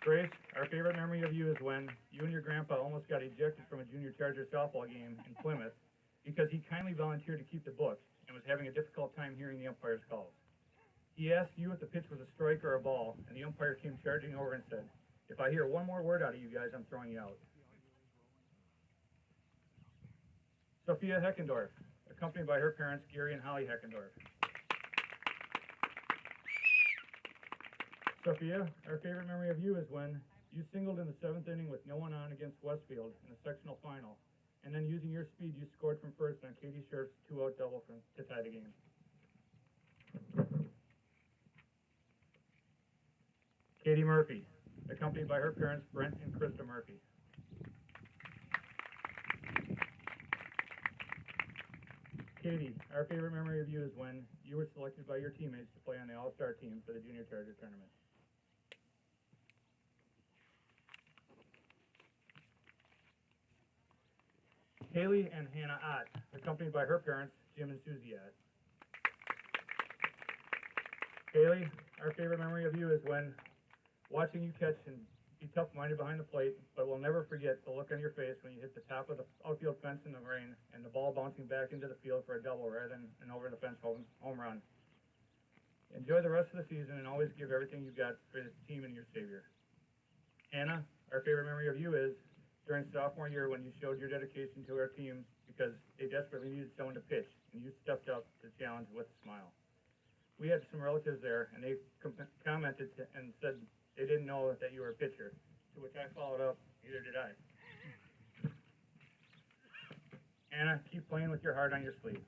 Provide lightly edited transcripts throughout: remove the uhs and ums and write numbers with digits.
Grace, our favorite memory of you is when you and your grandpa almost got ejected from a junior Charger softball game in Plymouth because he kindly volunteered to keep the books and was having a difficult time hearing the umpire's calls. He asked you if the pitch was a strike or a ball, and the umpire came charging over and said, "If I hear one more word out of you guys, I'm throwing you out." Sophia Heckendorf, accompanied by her parents, Gary and Holly Heckendorf. Sophia, our favorite memory of you is when you singled in the 7th inning with no one on against Westfield in the sectional final, and then using your speed, you scored from first on Katie Scherf's 2-out double to tie the game. Katie Murphy, accompanied by her parents, Brent and Krista Murphy. Katie, our favorite memory of you is when you were selected by your teammates to play on the All-Star team for the Junior Charger Tournament. Haley and Hannah Ott, accompanied by her parents, Jim and Susie Ott. Haley, our favorite memory of you is when watching you catch and be tough-minded behind the plate, but we'll never forget the look on your face when you hit the top of the outfield fence in the rain and the ball bouncing back into the field for a double rather than an over-the-fence home run. Enjoy the rest of the season and always give everything you've got for the team and your savior. Hannah, our favorite memory of you is during sophomore year when you showed your dedication to our team because they desperately needed someone to pitch, and you stepped up to the challenge with a smile. We had some relatives there, and they commented and said they didn't know that you were a pitcher, to which I followed up, neither did I. Anna, keep playing with your heart on your sleeve.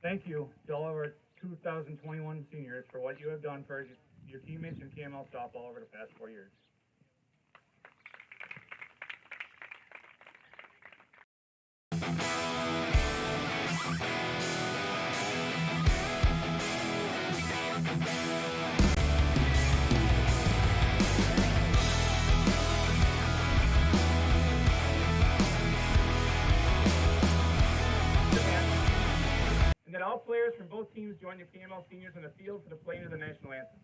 Thank you to all of our 2021 seniors for what you have done for your teammates in KML softball over the past 4 years. And that all players from both teams join the KML seniors in the field for the playing of the national anthem.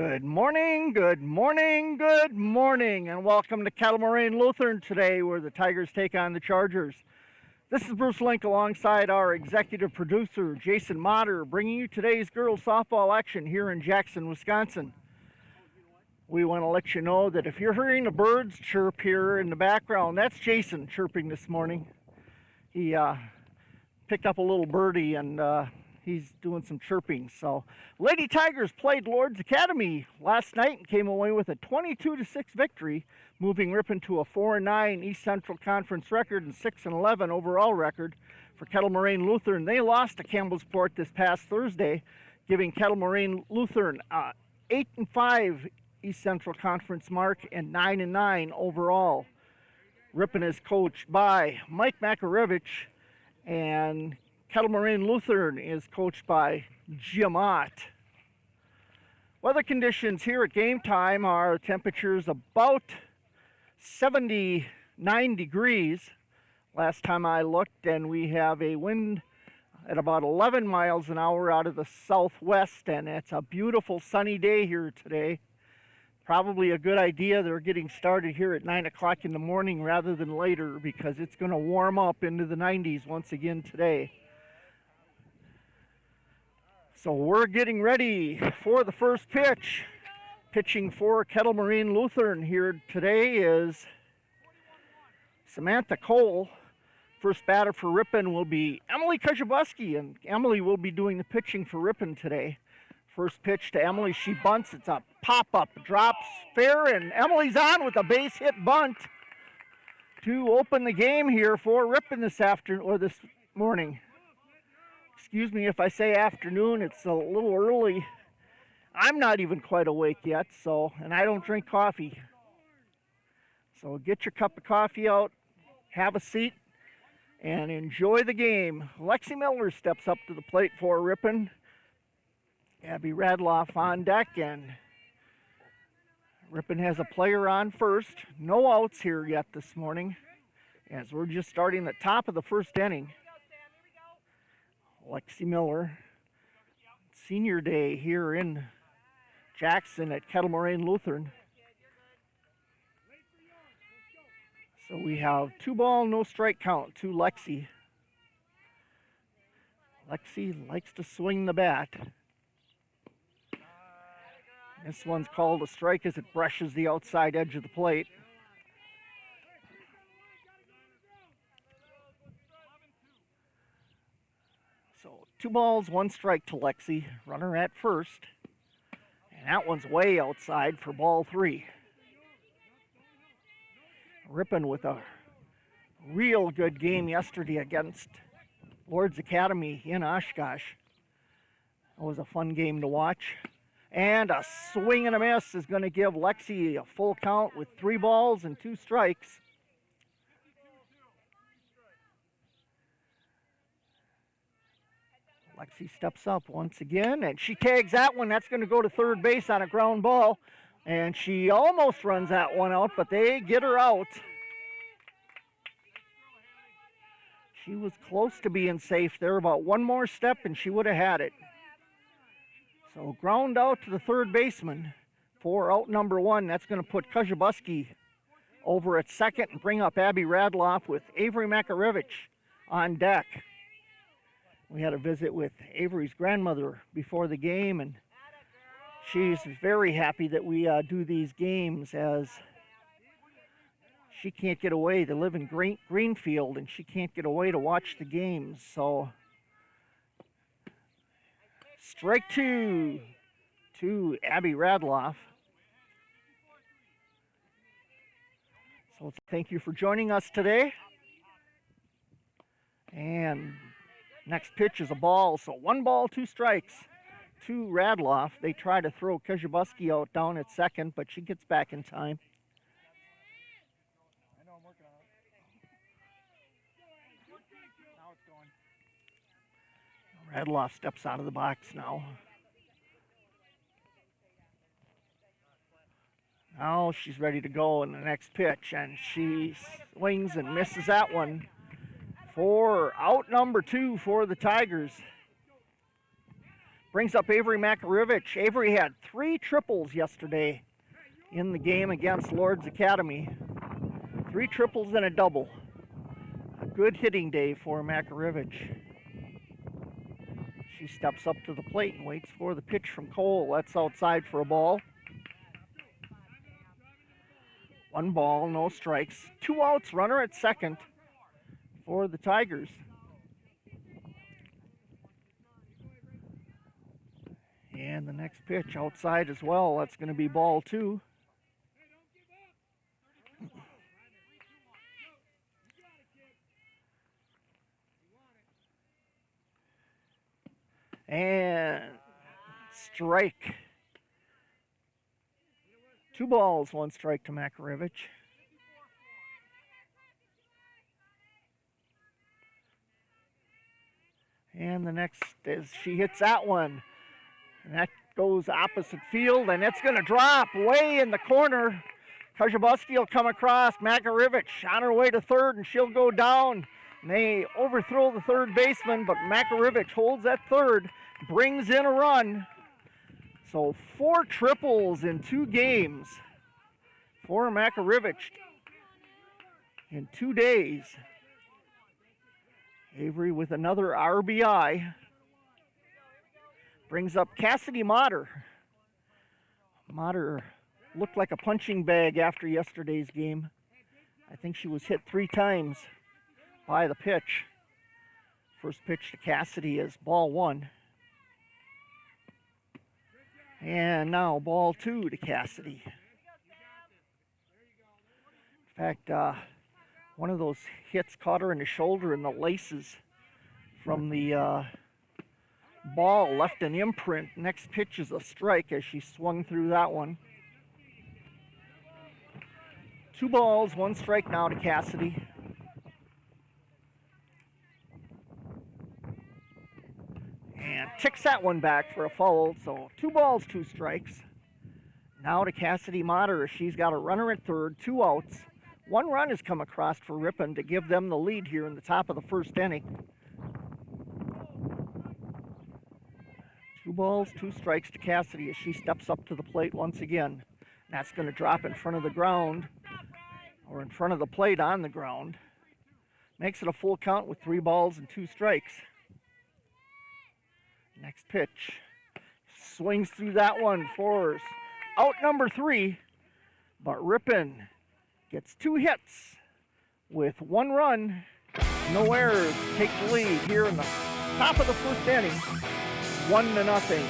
Good morning, good morning, good morning, and welcome to Kettle Moraine Lutheran today, where the Tigers take on the Chargers. This is Bruce Link alongside our executive producer, Jason Motter, bringing you today's girls softball action here in Jackson, Wisconsin. We want to let you know that if you're hearing the birds chirp here in the background, that's Jason chirping this morning. He picked up a little birdie and he's doing some chirping. So, Lady Tigers played Lord's Academy last night and came away with a 22-6 victory, moving Ripon to a 4-9 East Central Conference record and 6-11 overall record. For Kettle Moraine Lutheran, they lost to Campbellsport this past Thursday, giving Kettle Moraine Lutheran 8-5 East Central Conference mark and 9-9 overall. Ripon is coached by Mike Makarevich, and Kettle Moraine Lutheran is coached by Jim Ott. Weather conditions here at game time are temperatures about 79 degrees last time I looked, and we have a wind at about 11 miles an hour out of the southwest, and it's a beautiful sunny day here today. Probably a good idea they're getting started here at 9 o'clock in the morning rather than later, because it's going to warm up into the 90s once again today. So we're getting ready for the first pitch. Pitching for Kettle Moraine Lutheran here today is Samantha Cole. First batter for Ripon will be Emily Kajabuski, and Emily will be doing the pitching for Ripon today. First pitch to Emily, she bunts. It's a pop-up, drops fair, and Emily's on with a base hit bunt to open the game here for Ripon this afternoon, or this morning. Excuse me if I say afternoon, it's a little early. I'm not even quite awake yet, and I don't drink coffee. So get your cup of coffee out, have a seat, and enjoy the game. Lexi Miller steps up to the plate for Ripon. Abby Radloff on deck, and Ripon has a player on first. No outs here yet this morning, as we're just starting the top of the first inning. Lexi Miller, senior day here in Jackson at Kettle Moraine Lutheran. So we have 2-ball, no strike count to Lexi. Lexi likes to swing the bat. This one's called a strike as it brushes the outside edge of the plate. So 2 balls, 1 strike to Lexi. Runner at first. And that one's way outside for ball 3. Ripon with a real good game yesterday against Lord's Academy in Oshkosh. It was a fun game to watch. And a swing and a miss is going to give Lexi a full count with 3 balls and 2 strikes. Lexi steps up once again, and she tags that one. That's going to go to third base on a ground ball. And she almost runs that one out, but they get her out. She was close to being safe there. About 1 more step, and she would have had it. So ground out to the third baseman for out number 1. That's going to put Kajabuski over at second and bring up Abby Radloff with Avery Makarevich on deck. We had a visit with Avery's grandmother before the game, and she's very happy that we do these games, as she can't get away. They live in Greenfield, and she can't get away to watch the games. So strike 2 to Abby Radloff. So thank you for joining us today. And next pitch is a ball. So 1 ball, 2 strikes to Radloff. They try to throw Kajabuski out down at second, but she gets back in time. I know, I'm working on it. Now it's going. Radloff steps out of the box now. Now she's ready to go in the next pitch, and she swings and misses that one for out number 2 for the Tigers. brings up Avery Makarevich. Avery had 3 triples yesterday in the game against Lord's Academy. 3 triples and a double. A good hitting day for Makarevich. She steps up to the plate and waits for the pitch from Cole. That's outside for a ball. 1 ball, no strikes. 2 outs, runner at second for the Tigers. And the next pitch outside as well. That's going to be ball 2. And strike. 2 balls, 1 strike to Makarevich. And the next is she hits that one. And that goes opposite field, and it's going to drop way in the corner. Kajabuski will come across. Makarevich on her way to third, and she'll go down. And they overthrow the third baseman, but Makarevich holds at third, brings in a run. So 4 triples in 2 games for Makarevich in 2 days. Avery with another RBI. Brings up Cassidy Motter. Motter looked like a punching bag after yesterday's game. I think she was hit 3 times by the pitch. First pitch to Cassidy is ball 1. And now ball 2 to Cassidy. In fact, one of those hits caught her in the shoulder, and the laces from the ball left an imprint. Next pitch is a strike as she swung through that one. 2 balls, 1 strike now to Cassidy. And ticks that one back for a foul, so 2 balls, 2 strikes. Now to Cassidy Motter. She's got a runner at third, 2 outs. 1 run has come across for Ripon to give them the lead here in the top of the first inning. 2 balls, 2 strikes to Cassidy as she steps up to the plate once again. And that's going to drop in front of the ground, or in front of the plate on the ground. Makes it a full count with 3 balls and 2 strikes. Next pitch. Swings through that one for out number 3. But Ripon gets 2 hits with 1 run. No errors. Take the lead here in the top of the first inning. 1-0.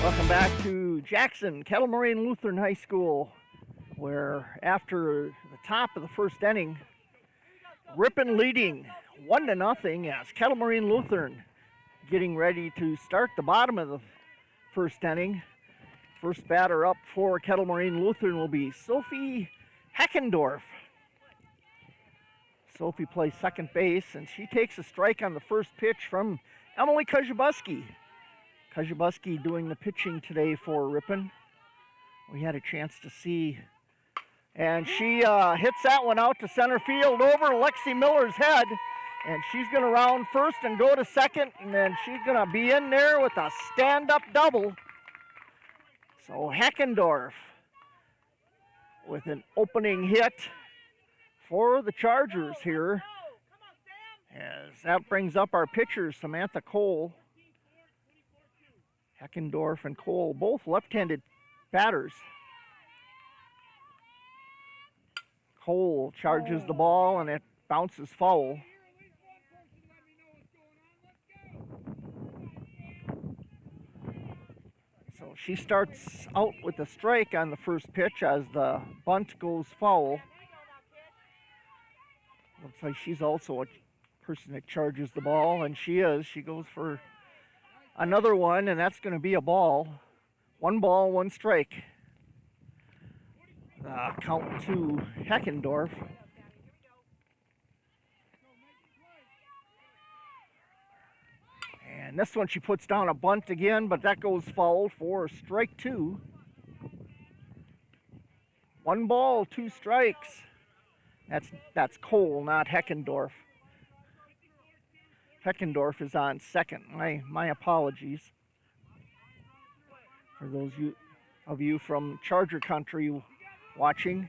Welcome back to Jackson, Kettle Moraine Lutheran High School, where after the top of the first inning, Ripon leading 1-0 as Kettle Moraine Lutheran getting ready to start the bottom of the first inning. First batter up for Kettle Moraine Lutheran will be Sophie Heckendorf. Sophie plays second base, and she takes a strike on the first pitch from Emily Kajabuski. Kajabuski doing the pitching today for Ripon. We had a chance to see. And she hits that one out to center field over Lexi Miller's head. And she's going to round first and go to second. And then she's going to be in there with a stand-up double. So Heckendorf with an opening hit for the Chargers here. As that brings up our pitchers, Samantha Cole. Heckendorf and Cole, both left-handed batters. Cole charges the ball and it bounces foul. So she starts out with a strike on the first pitch as the bunt goes foul. Looks like she's also a person that charges the ball, and she is. She goes for another one, and that's going to be a ball. 1 ball, 1 strike. Count to Heckendorf. And this one she puts down a bunt again, but that goes foul for strike 2. 1 ball, 2 strikes. That's Cole, not Heckendorf. Heckendorf is on second. My apologies for those of you from Charger country watching.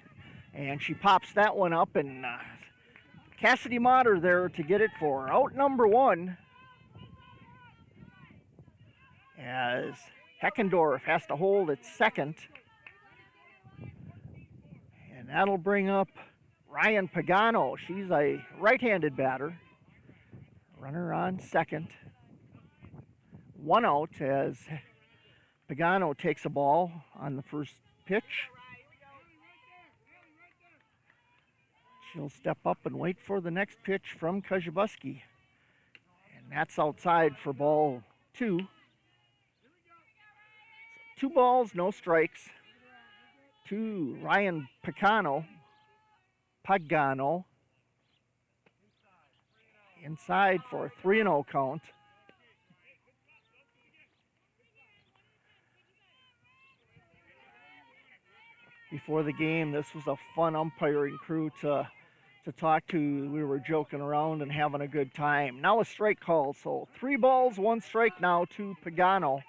And she pops that one up, and Cassidy Motter there to get it for out number 1. As Heckendorf has to hold at second. And that'll bring up Ryan Pagano. She's a right-handed batter. Runner on second. 1 out as Pagano takes a ball on the first pitch. She'll step up and wait for the next pitch from Kajabuski. And that's outside for ball 2. So 2 balls, no strikes to Ryan Pagano. Inside for a 3-0 count. Before the game, this was a fun umpiring crew to talk to. We were joking around and having a good time. Now a strike call, so 3 balls, 1 strike now to Pagano.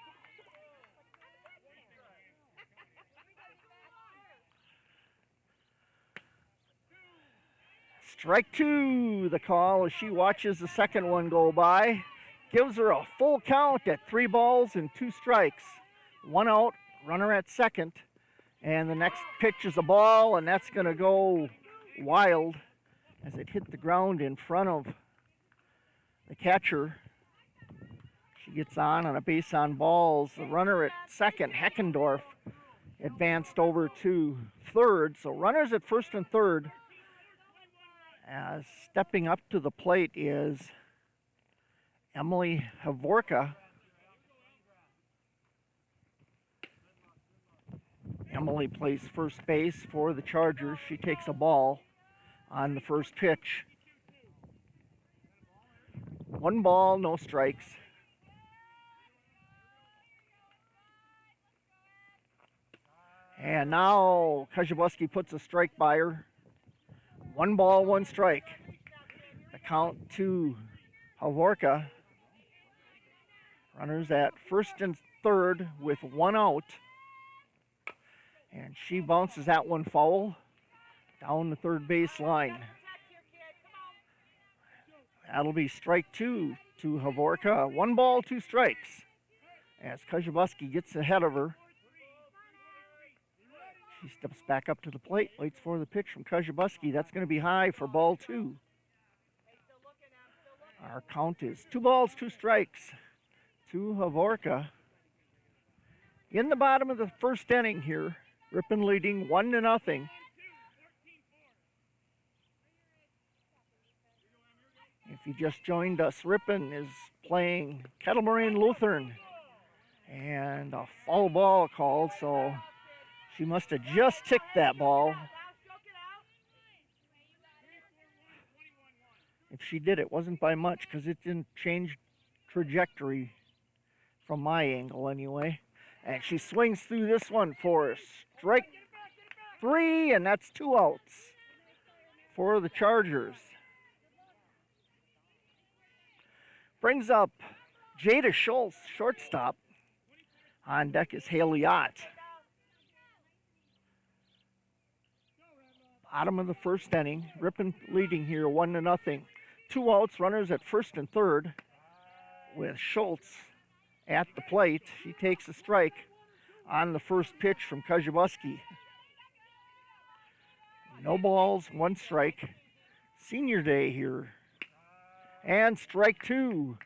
Strike 2, the call as she watches the second one go by. Gives her a full count at 3 balls and 2 strikes. 1 out, runner at second. And the next pitch is a ball, and that's going to go wild as it hit the ground in front of the catcher. She gets on a base on balls. The runner at second, Heckendorf, advanced over to third. So runners at first and third. As stepping up to the plate is Emily Havorka. Emily plays first base for the Chargers. She takes a ball on the first pitch. 1 ball, no strikes. And now Kajabuski puts a strike by her. 1 ball, 1 strike. The count to Havorka. Runners at first and third with 1 out. And she bounces that one foul down the third base line. That'll be strike 2 to Havorka. 1 ball, 2 strikes. As Kajabuski gets ahead of her. She steps back up to the plate, waits for the pitch from Kajabuski. That's going to be high for ball 2. Our count is 2 balls, 2 strikes to Havorka. In the bottom of the first inning here, Ripon leading 1-0. If you just joined us, Ripon is playing Kettle Moraine Lutheran. And a foul ball called, so she must have just ticked that ball. If she did, it wasn't by much because it didn't change trajectory from my angle anyway. And she swings through this one for strike 3, and that's 2 outs for the Chargers. Brings up Jada Schultz, shortstop. On deck is Haley Ott. Bottom of the first inning. Ripon leading here 1-0. 2 outs, runners at first and third. With Schultz at the plate. She takes a strike on the first pitch from Kajabuski. No balls, 1 strike. Senior day here. And strike 2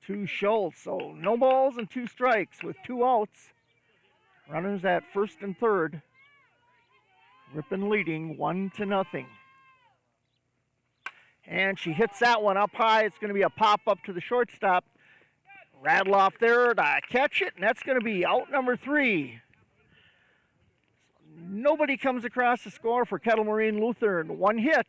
to Schultz. So no balls and 2 strikes with 2 outs. Runners at first and third. Ripon leading 1-0. And she hits that one up high. It's going to be a pop up to the shortstop. Rattle off there to catch it, and that's going to be out number 3. Nobody comes across the score for Kettle Moraine Lutheran. 1 hit,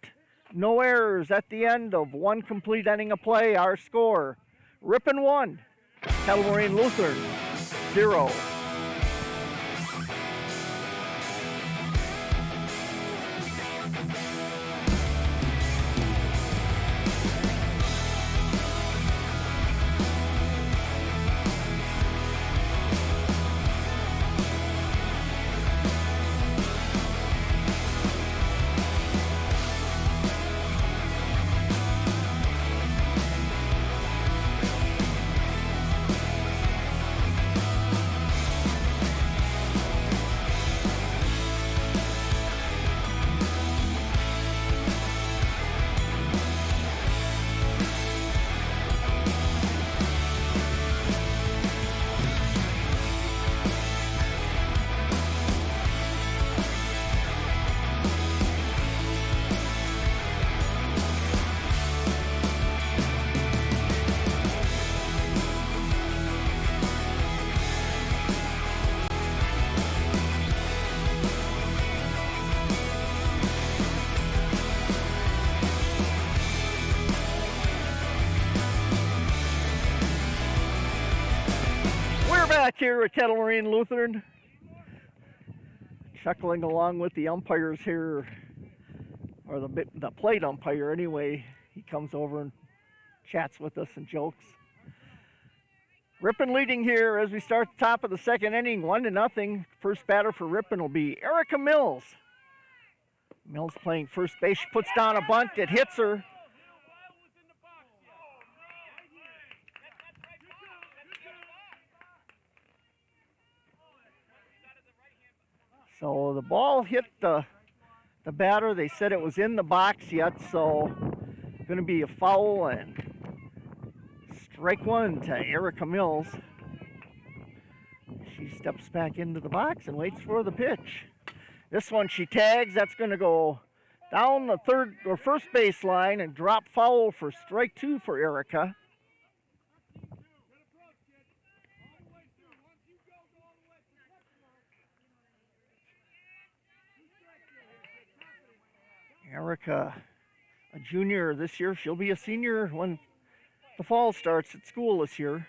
no errors at the end of 1 complete inning of play. Our score, Ripon 1, Kettle Moraine Lutheran 0. Back here at Kettle Moraine Lutheran, chuckling along with the umpires here, or the plate umpire anyway. He comes over and chats with us and jokes. Ripon leading here as we start the top of the second inning, 1-0. First batter for Ripon will be Erica Mills. Mills playing first base. She puts down a bunt. It hits her. So the ball hit the batter. They said it was in the box yet, so going to be a foul and strike 1 to Erica Mills. She steps back into the box and waits for the pitch. This one she tags. That's going to go down the third or first base line and drop foul for strike 2 for Erica. Erica, a junior this year. She'll be a senior when the fall starts at school this year.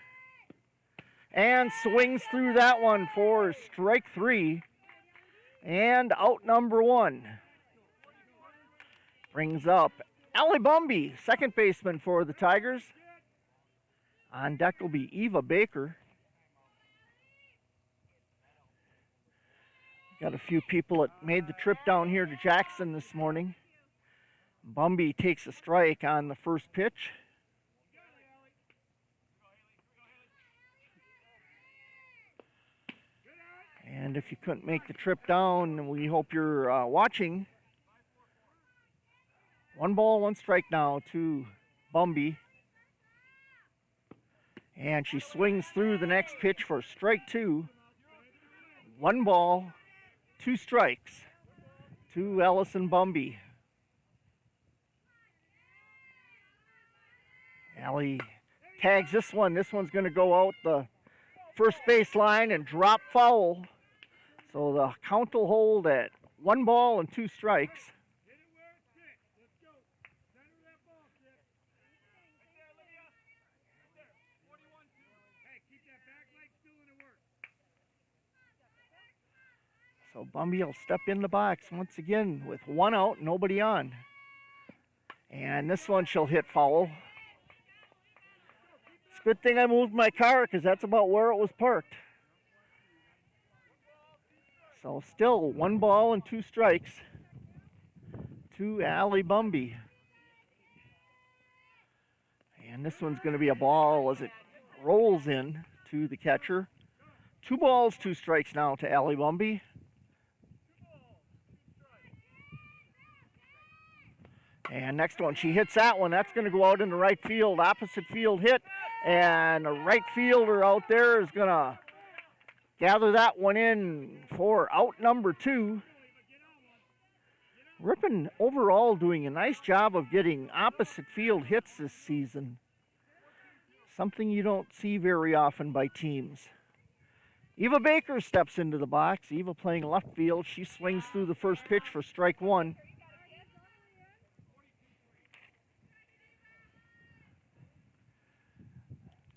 And swings through that one for strike 3. And out number 1. Brings up Allie Bumby, second baseman for the Tigers. On deck will be Eva Baker. Got a few people that made the trip down here to Jackson this morning. Bumby takes a strike on the first pitch. And if you couldn't make the trip down, we hope you're watching. 1 ball, 1 strike now to Bumby. And she swings through the next pitch for strike 2. 1 ball, 2 strikes to Allison Bumby. Allie tags this one. This one's going to go out the first base line and drop foul. So the count will hold at 1 ball and 2 strikes. So Bumby will step in the box once again with 1 out, nobody on. And this one she'll hit foul. It's a good thing I moved my car because that's about where it was parked. So still 1 ball and 2 strikes to Allie Bumby. And this one's going to be a ball as it rolls in to the catcher. 2 balls, 2 strikes now to Allie Bumby. And next one, she hits that one. That's going to go out in the right field, opposite field hit. And the right fielder out there is going to gather that one in for out number 2. Ripon overall doing a nice job of getting opposite field hits this season. Something you don't see very often by teams. Eva Baker steps into the box. Eva playing left field. She swings through the first pitch for strike 1.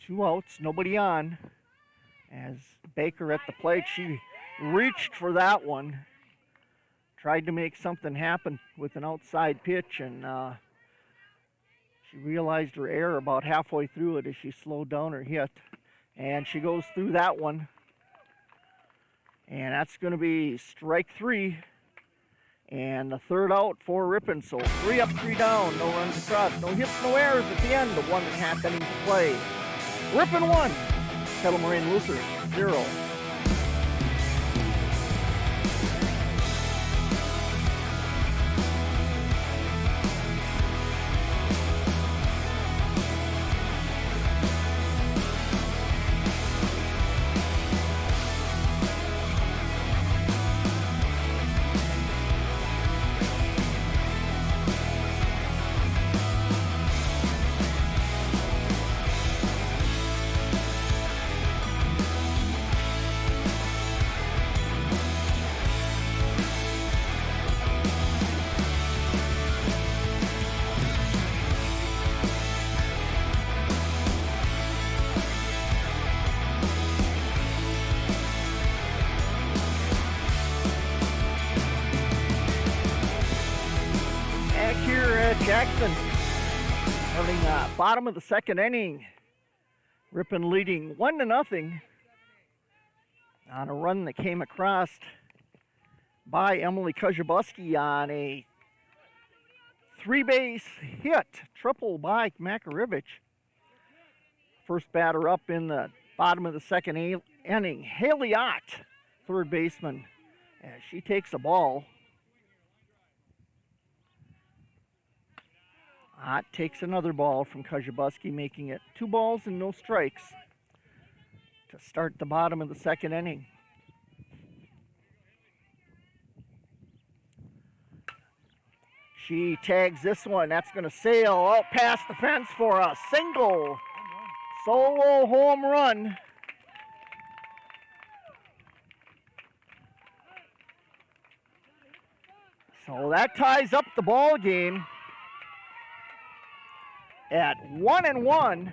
Two outs, nobody on. As Baker at the plate, she reached for that one. Tried to make something happen with an outside pitch, and she realized her error about halfway through it as she slowed down her hit. And she goes through that one. And that's going to be strike 3. And the 3rd out for Ripon. So 3 up, 3 down, no runs across, no hits, no errors at the end of 1.5 innings to play. Ripon 1, Kettle Moraine Lutheran 0. Jackson starting bottom of the 2nd inning. Ripon leading 1-0 on a run that came across by Emily Koziobuski on a 3-base hit, triple by Makarevich. First batter up in the bottom of the 2nd inning, Haley Ott, 3rd baseman, as she takes a ball. Ott takes another ball from Koziobuski, making it 2 balls and no strikes to start the bottom of the 2nd inning. She tags this one. That's going to sail out past the fence for a single solo home run. So that ties up the ball game at 1-1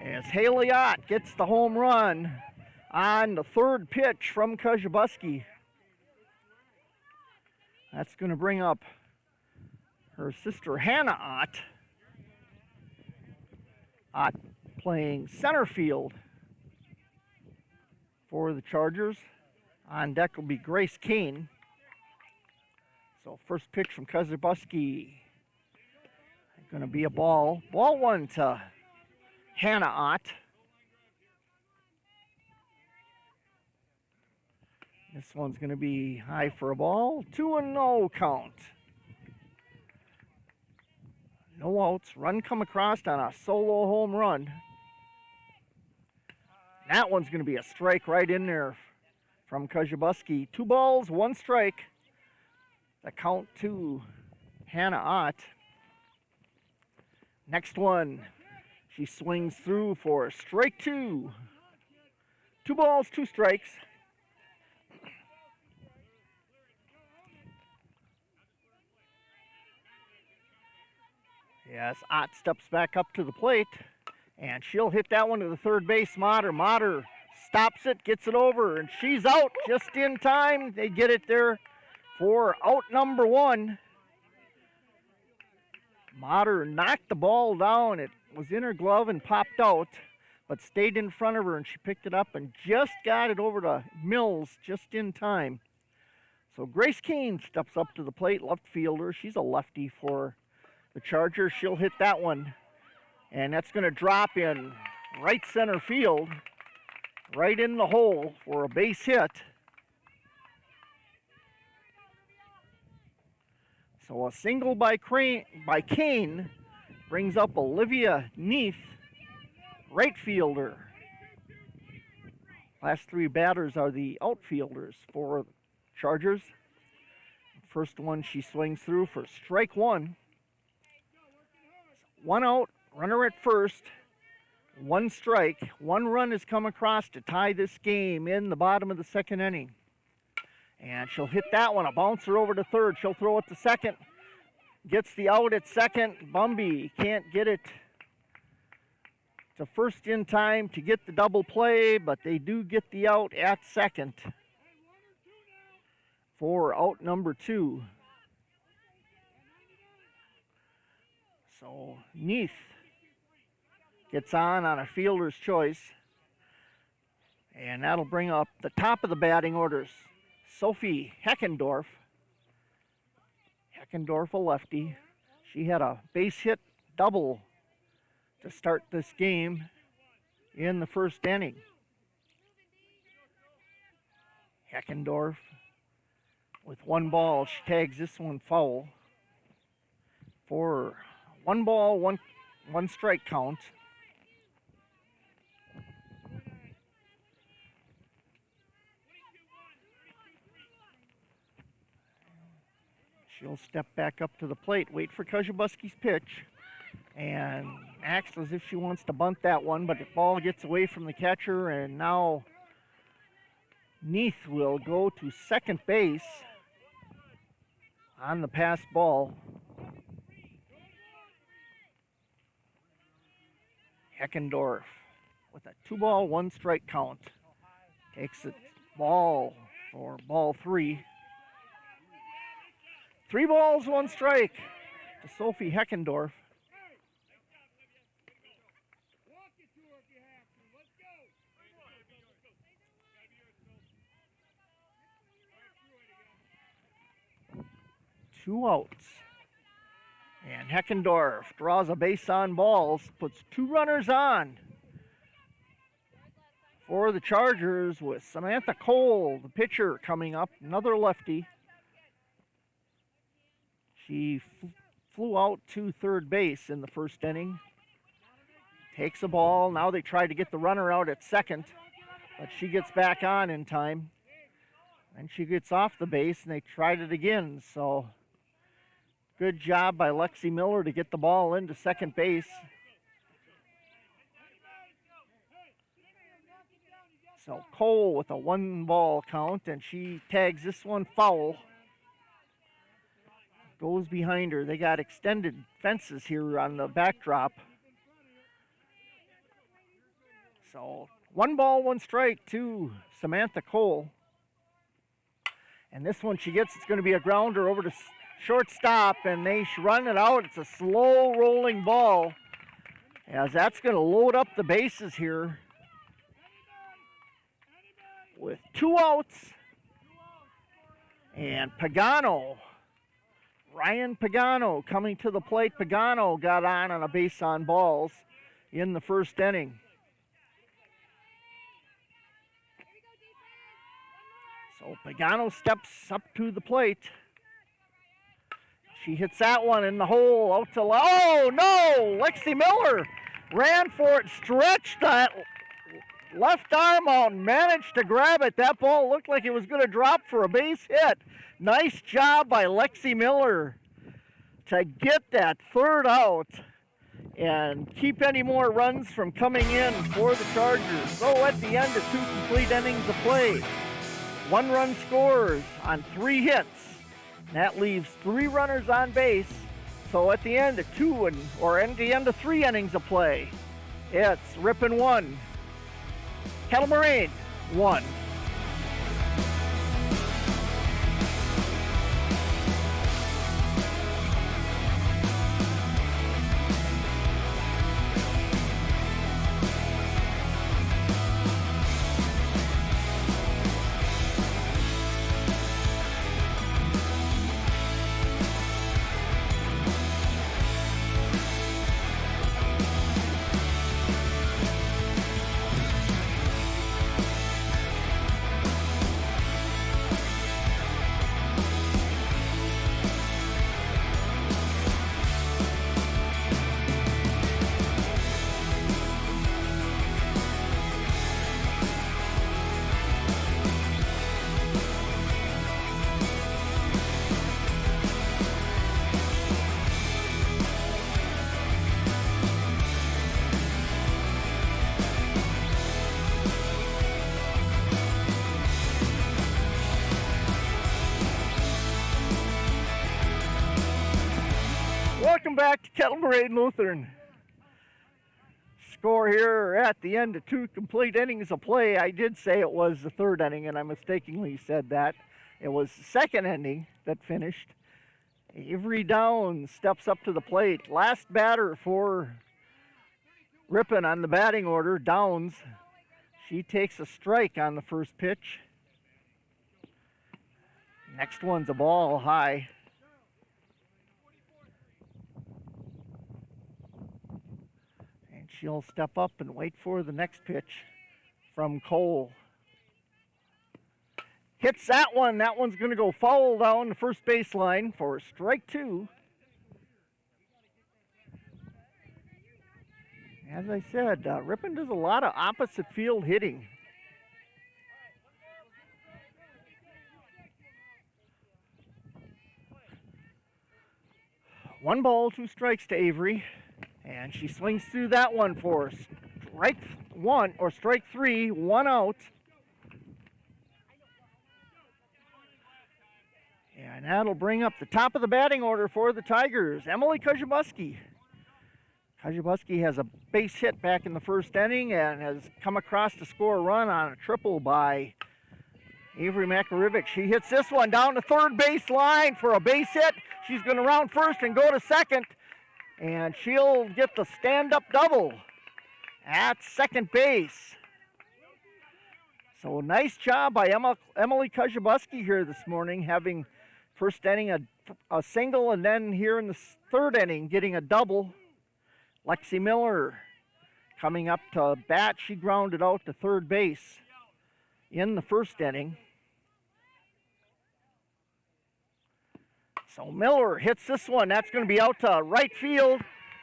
as Haley Ott gets the home run on the 3rd pitch from Koziobuski. That's going to bring up her sister Hannah Ott. Ott playing center field for the Chargers. On deck will be Grace Kane. So first pitch from Koziobuski. Going to be a ball. Ball 1 to Hannah Ott. This one's going to be high for a ball. 2-0 count. No outs. Run come across on a solo home run. That one's going to be a strike right in there from Koziobuski. 2 balls, 1 strike. The count to Hannah Ott. Next one, she swings through for strike 2. 2 balls, 2 strikes. Yes, Ott steps back up to the plate, and she'll hit that one to the 3rd base. Motter stops it, gets it over, and she's out just in time. They get it there for out number 1. Motter knocked the ball down. It was in her glove and popped out, but stayed in front of her, and she picked it up and just got it over to Mills just in time. So Grace Keene steps up to the plate, left fielder. She's a lefty for the Chargers. She'll hit that one, and that's going to drop in right center field, right in the hole for a base hit. So a single by Kane brings up Olivia Neath, right fielder. Last 3 batters are the outfielders for Chargers. First one she swings through for strike 1. 1 out, runner at first, 1 strike. 1 run has come across to tie this game in the bottom of the 2nd inning. And she'll hit that one, a bouncer over to third. She'll throw it to second. Gets the out at second. Bumby can't get it to first in time to get the double play, but they do get the out at second for out number 2. So Neath gets on a fielder's choice, and that'll bring up the top of the batting orders. Sophie Heckendorf. Heckendorf, a lefty. She had a base hit double to start this game in the 1st inning. Heckendorf with 1 ball. She tags this one foul for 1 ball, 1 strike count. She'll step back up to the plate, wait for Kozibuski's pitch, and acts as if she wants to bunt that one, but the ball gets away from the catcher, and now Neath will go to second base on the pass ball. Heckendorf with a 2 ball, 1 strike count takes the ball for ball 3. 3 balls, 1 strike to Sophie Heckendorf. Two outs. And Heckendorf draws a base on balls, puts 2 runners on for the Chargers with Samantha Cole, the pitcher, coming up, another lefty. She flew out to third base in the 1st inning. Takes a ball. Now they try to get the runner out at second, but she gets back on in time. And she gets off the base, and they tried it again. So good job by Lexi Miller to get the ball into second base. So Cole with a 1 ball count, and she tags this one foul. Goes behind her. They got extended fences here on the backdrop. So 1 ball, 1 strike to Samantha Cole. And this one she gets, it's going to be a grounder over to shortstop, and they run it out. It's a slow rolling ball, as that's going to load up the bases here with 2 outs. And Pagano, Ryan Pagano coming to the plate. Pagano got on a base on balls in the 1st inning. So Pagano steps up to the plate. She hits that one in the hole out to oh no! Lexi Miller ran for it, stretched that left arm out and managed to grab it. That ball looked like it was going to drop for a base hit. Nice job by Lexi Miller to get that 3rd out and keep any more runs from coming in for the Chargers. So at the end of 2 complete innings of play, 1 run scores on 3 hits. That leaves 3 runners on base. So at the end of 3 innings of play, it's Ripon 1, Kettle Moraine 1. Welcome back to Kettle, Moraine, Lutheran. Score here at the end of 2 complete innings of play. I did say it was the 3rd inning, and I mistakenly said that. It was the 2nd inning that finished. Avery Downs steps up to the plate. Last batter for Ripon on the batting order, Downs. She takes a strike on the first pitch. Next one's a ball high. She'll step up and wait for the next pitch from Cole. Hits that one. That one's going to go foul down the first baseline for strike 2. As I said, Ripon does a lot of opposite field hitting. One ball, 2 strikes to Avery. And she swings through that one for strike 1 or strike 3, 1 out. And that'll bring up the top of the batting order for the Tigers, Emily Kajabuski. Kajabuski has a base hit back in the first inning and has come across to score a run on a triple by Avery Makarivich. She hits this one down the third base line for a base hit. She's going to round first and go to second. And she'll get the stand-up double at second base. So nice job by Emily Kajabuski here this morning, having first inning a single, and then here in the 3rd inning getting a double. Lexi Miller coming up to bat. She grounded out to third base in the 1st inning. So Miller hits this one. That's going to be out to right field,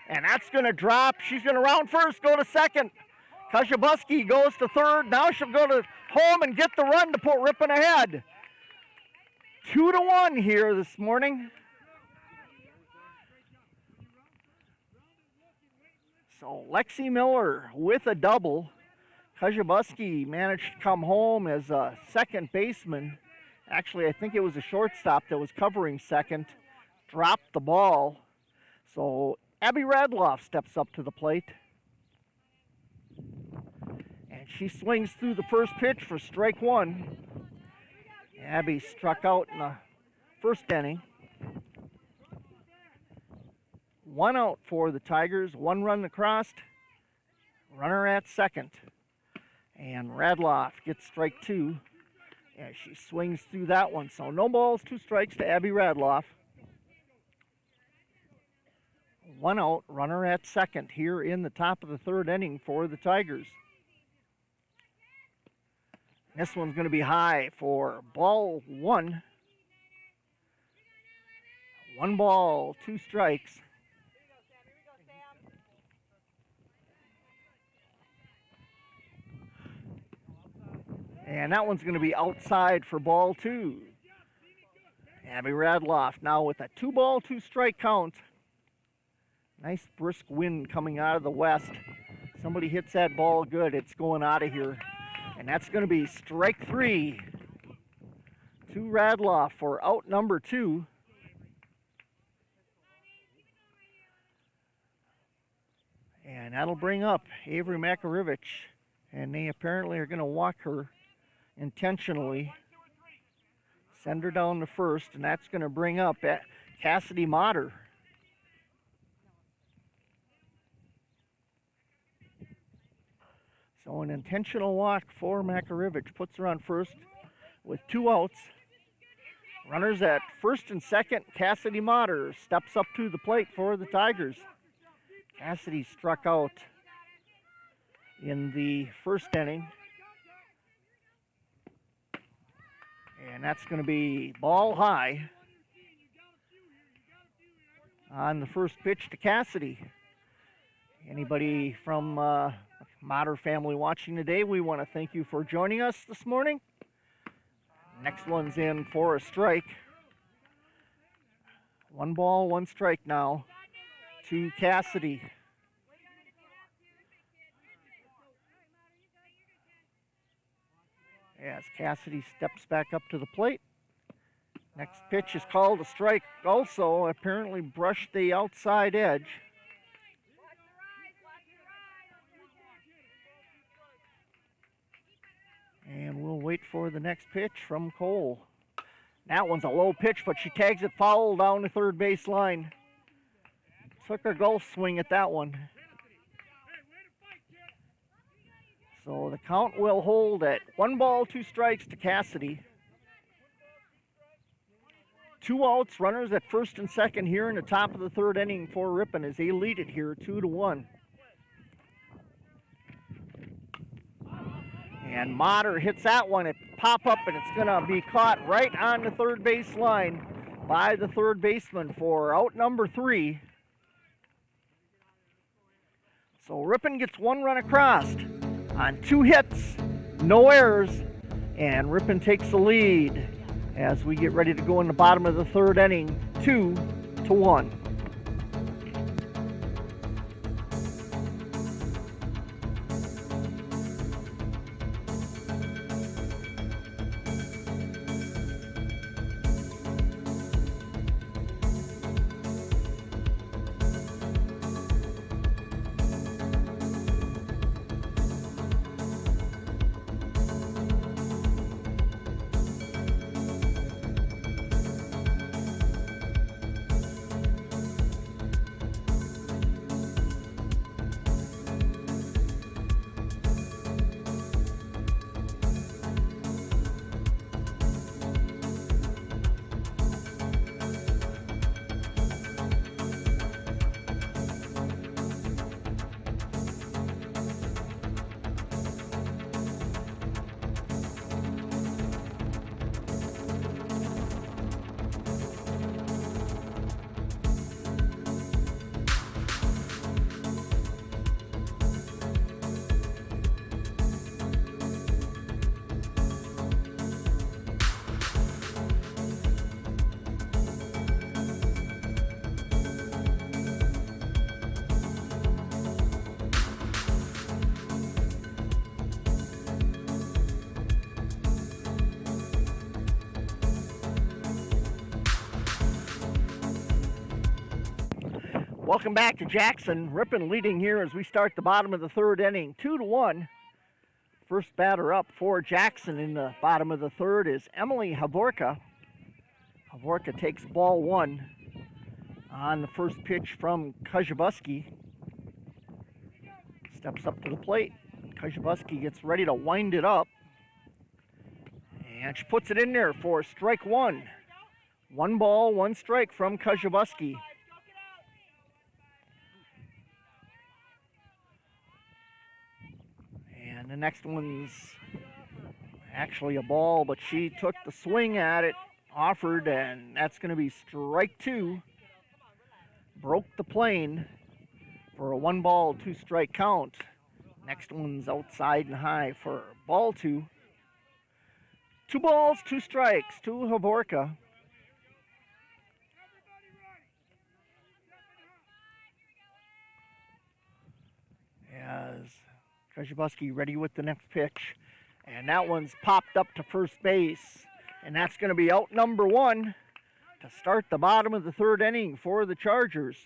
and that's going to drop. She's going to round first, go to second. Kajabuski goes to third. Now she'll go to home and get the run to put Ripon ahead. 2-1 here this morning. So Lexi Miller with a double. Kajabuski managed to come home as a second baseman. Actually, I think it was a shortstop that was covering second. Dropped the ball. So Abby Radloff steps up to the plate. And she swings through the first pitch for strike 1. Abby struck out in the 1st inning. 1 out for the Tigers. 1 run across. Runner at second. And Radloff gets strike 2. Yeah, she swings through that one. So no balls, 2 strikes to Abby Radloff. 1 out, runner at second here in the top of the 3rd inning for the Tigers. This one's going to be high for ball 1. 1 ball, 2 strikes. And that one's going to be outside for ball 2. Abby Radloff now with a 2 ball, 2 strike count. Nice brisk wind coming out of the west. Somebody hits that ball good, it's going out of here. And that's going to be strike 3 to Radloff for out number 2. And that'll bring up Avery Makarivich. And they apparently are going to walk her intentionally. Send her down to first, and that's going to bring up Cassidy Motter. So an intentional walk for Makarevich puts her on first with 2 outs. Runners at first and second. Cassidy Motter steps up to the plate for the Tigers. Cassidy struck out in the first inning. And that's going to be ball high on the first pitch to Cassidy. Anybody from Motter family watching today, we want to thank you for joining us this morning. Next one's in for a strike. 1 ball, 1 strike now to Cassidy. As Cassidy steps back up to the plate. Next pitch is called a strike. Also, apparently brushed the outside edge. And we'll wait for the next pitch from Cole. That one's a low pitch, but she tags it foul down the third base line. Took her golf swing at that one. So the count will hold at 1 ball, 2 strikes to Cassidy. 2 outs, runners at first and second here in the top of the third inning for Ripon as they lead it here 2-1. And Motter hits that one. It pop up and it's going to be caught right on the third base line by the third baseman for out number 3. So Ripon gets 1 run across on 2 hits, no errors, and Ripon takes the lead as we get ready to go in the bottom of the third inning, 2-1. Welcome back to Jackson. Ripon leading here as we start the bottom of the third inning, 2-1. First batter up for Jackson in the bottom of the third is Emily Havorka. Havorka takes ball 1 on the first pitch from Kajabuski. Steps up to the plate. Kajabuski gets ready to wind it up. And she puts it in there for strike 1. 1 ball, 1 strike from Kajabuski. And the next one's actually a ball, but she took the swing at it, offered, and that's going to be strike 2. Broke the plane for a 1 ball, 2 strike count. Next one's outside and high for ball 2. 2 balls, 2 strikes to Havorka. As Kajabuski ready with the next pitch. And that one's popped up to first base. And that's going to be out number 1 to start the bottom of the third inning for the Chargers.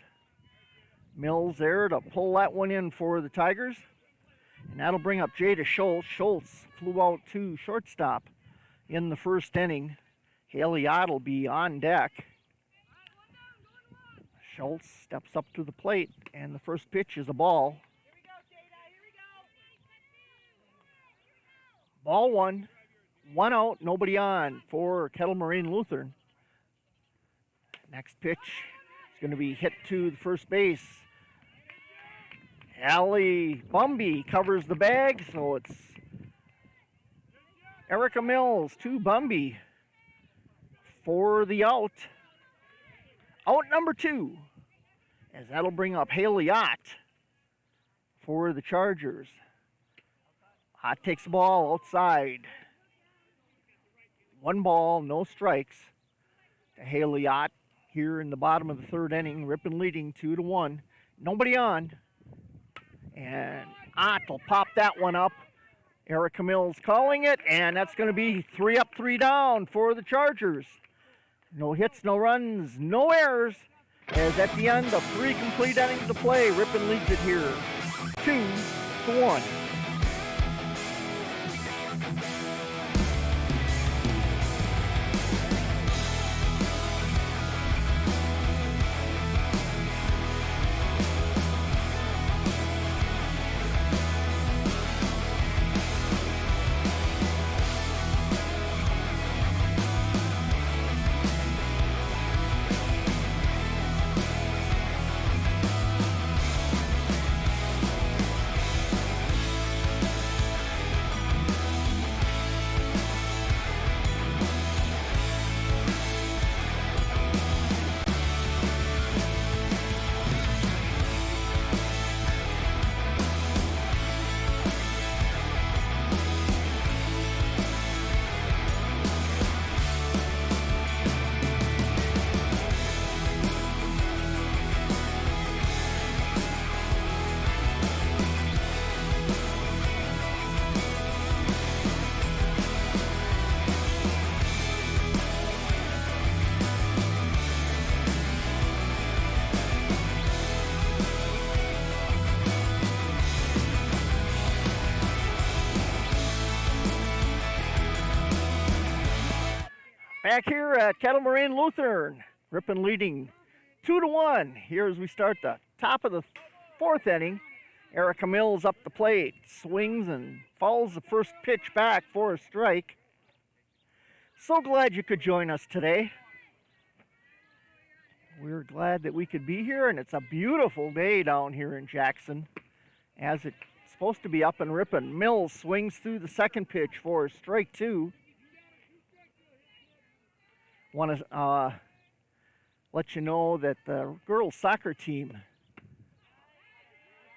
Mills there to pull that one in for the Tigers. And that'll bring up Jada Schultz. Schultz flew out to shortstop in the first inning. Haley Ott will be on deck. Schultz steps up to the plate, and the first pitch is a ball. Ball one. One out, nobody on for Kettle Moraine Lutheran. Next pitch is going to be hit to the first base. Allie Bumby covers the bag, so it's Erica Mills to Bumby for the out. Out number 2, as that'll bring up Haley Ott for the Chargers. Ott takes the ball outside. 1 ball, no strikes to Haley Ott here in the bottom of the 3rd inning. Ripon leading 2-1. Nobody on. And Ott will pop that one up. Erica Mills calling it, and that's going to be 3 up, 3 down for the Chargers. No hits, no runs, no errors. As at the end of 3 complete innings of play, Ripon leads it here 2-1. Back here at Kettle Moraine Lutheran, Ripon leading 2-1 here as we start the top of the 4th inning. Erica Mills up the plate, swings and fouls the first pitch back for a strike. So glad you could join us today. We're glad that we could be here, and it's a beautiful day down here in Jackson, as it's supposed to be up in Ripon. Mills swings through the second pitch for strike 2. Want to let you know that the girls soccer team,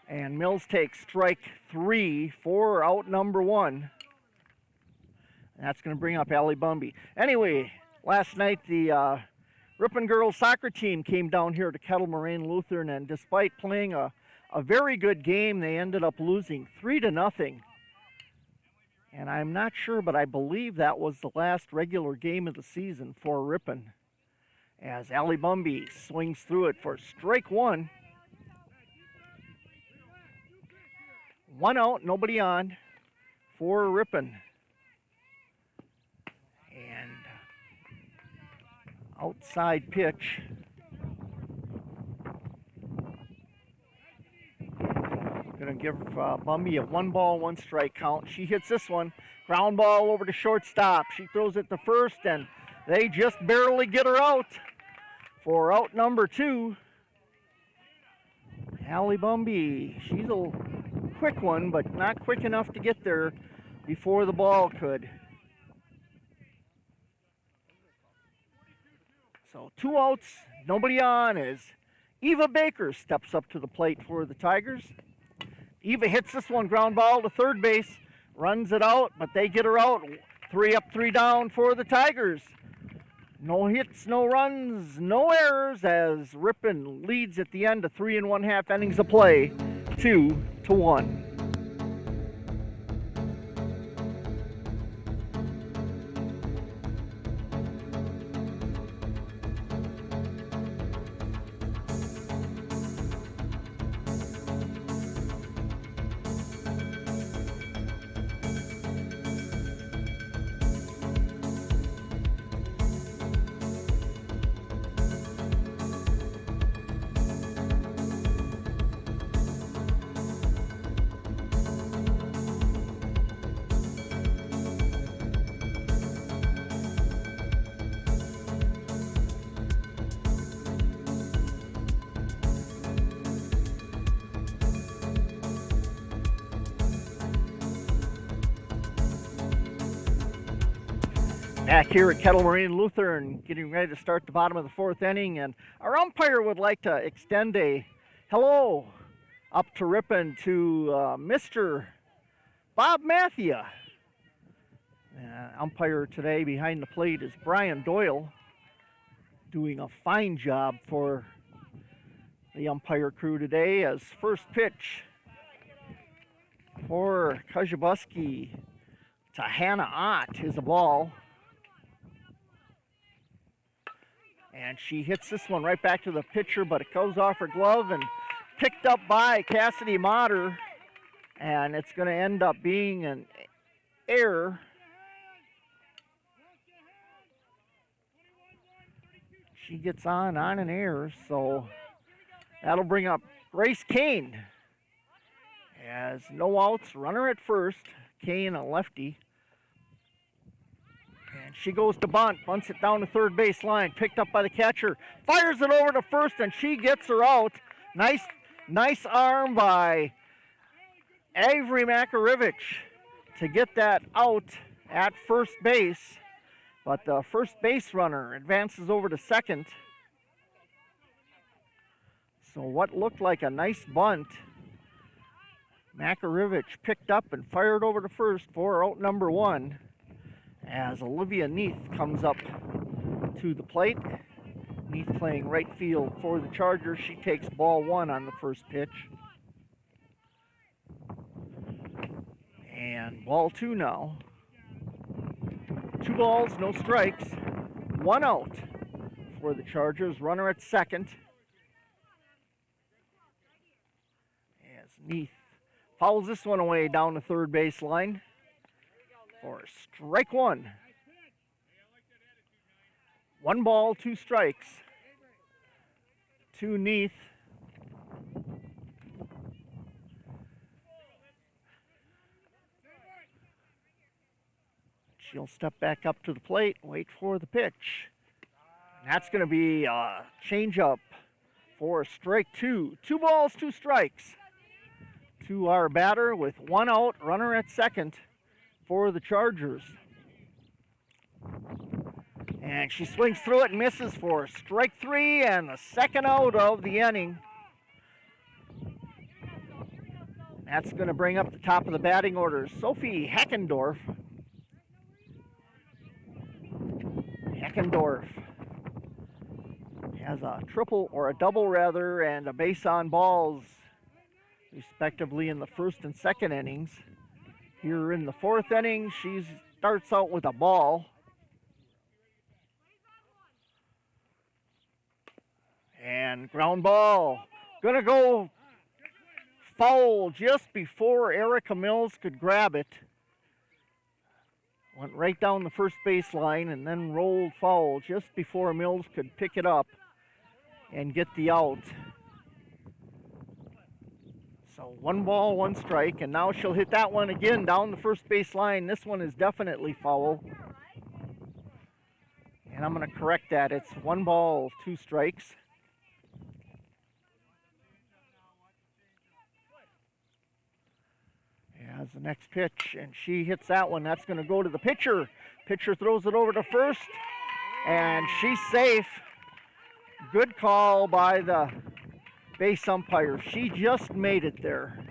and Mills takes strike 3 for out number 1. And that's going to bring up Allie Bumby. Anyway, last night the Ripon girls soccer team came down here to Kettle Moraine Lutheran, and despite playing a very good game, they ended up losing 3-0. And I'm not sure, but I believe that was the last regular game of the season for Ripon, as Allie Bumby swings through it for strike 1. 1 out, nobody on for Ripon. And outside pitch. Going to give Bumby a 1 ball, 1 strike count. She hits this one. Ground ball over to shortstop. She throws it to first, and they just barely get her out for out number 2. Allie Bumby, she's a quick one, but not quick enough to get there before the ball could. So 2 outs, nobody on, as Eva Baker steps up to the plate for the Tigers. Eva hits this one, ground ball to third base, runs it out, but they get her out. 3 up, 3 down for the Tigers. No hits, no runs, no errors, as Ripon leads at the end of 3 1/2 innings of play, 2-1. Back here at Kettle, Moraine, Lutheran, getting ready to start the bottom of the fourth inning, and our umpire would like to extend a hello up to Ripon to Mr. Bob Matthew. Umpire today behind the plate is Brian Doyle, doing a fine job for the umpire crew today, as first pitch for Kajabuski to Hannah Ott is a ball. And she hits this one right back to the pitcher, but it goes off her glove and picked up by Cassidy Motter. And it's going to end up being an error. She gets on an error, so that'll bring up Grace Kane. As no outs, runner at first. Kane, a lefty. And she goes to bunt, bunts it down the third base line, picked up by the catcher, fires it over to first, and she gets her out. Nice arm by Avery Makarevich to get that out at first base. But the first base runner advances over to second. So what looked like a nice bunt, Makarevich picked up and fired over to first for out number one, as Olivia Neath comes up to the plate. Neath playing right field for the Chargers. She takes ball one on the first pitch. And ball two now. 2 balls, no strikes. 1 out for the Chargers. Runner at second. As Neath fouls this one away down the third base line for strike one. 1 ball, 2 strikes to Neath. She'll step back up to the plate, wait for the pitch. And that's going to be a changeup for strike two. 2 balls, 2 strikes to our batter with 1 out, runner at second for the Chargers. And she swings through it and misses for strike 3 and the second out of the inning. That's going to bring up the top of the batting order, Sophie Heckendorf. Heckendorf has a triple, or a double rather, and a base on balls, respectively, in the first and second innings. Here in the fourth inning, she starts out with a ball. And ground ball. Gonna go foul just before Erica Mills could grab it. Went right down the first base line and then rolled foul just before Mills could pick it up and get the out. So 1 ball, 1 strike, and now she'll hit that one again down the first base line. This one is definitely foul. And I'm going to correct that. It's 1 ball, 2 strikes. As the next pitch, and she hits that one. That's going to go to the pitcher. Pitcher throws it over to first, and she's safe. Good call by the base umpire. She just made it there.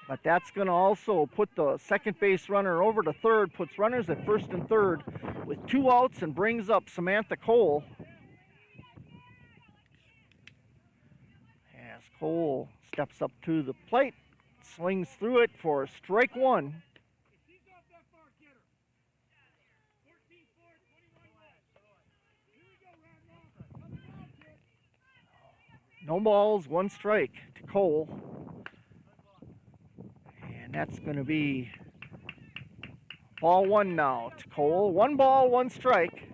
But that's going to also put the second base runner over to third, puts runners at first and third with 2 outs, and brings up Samantha Cole. As Cole steps up to the plate, swings through it for strike 1. No balls, 1 strike to Cole. And that's going to be ball 1 now to Cole. 1 ball, 1 strike.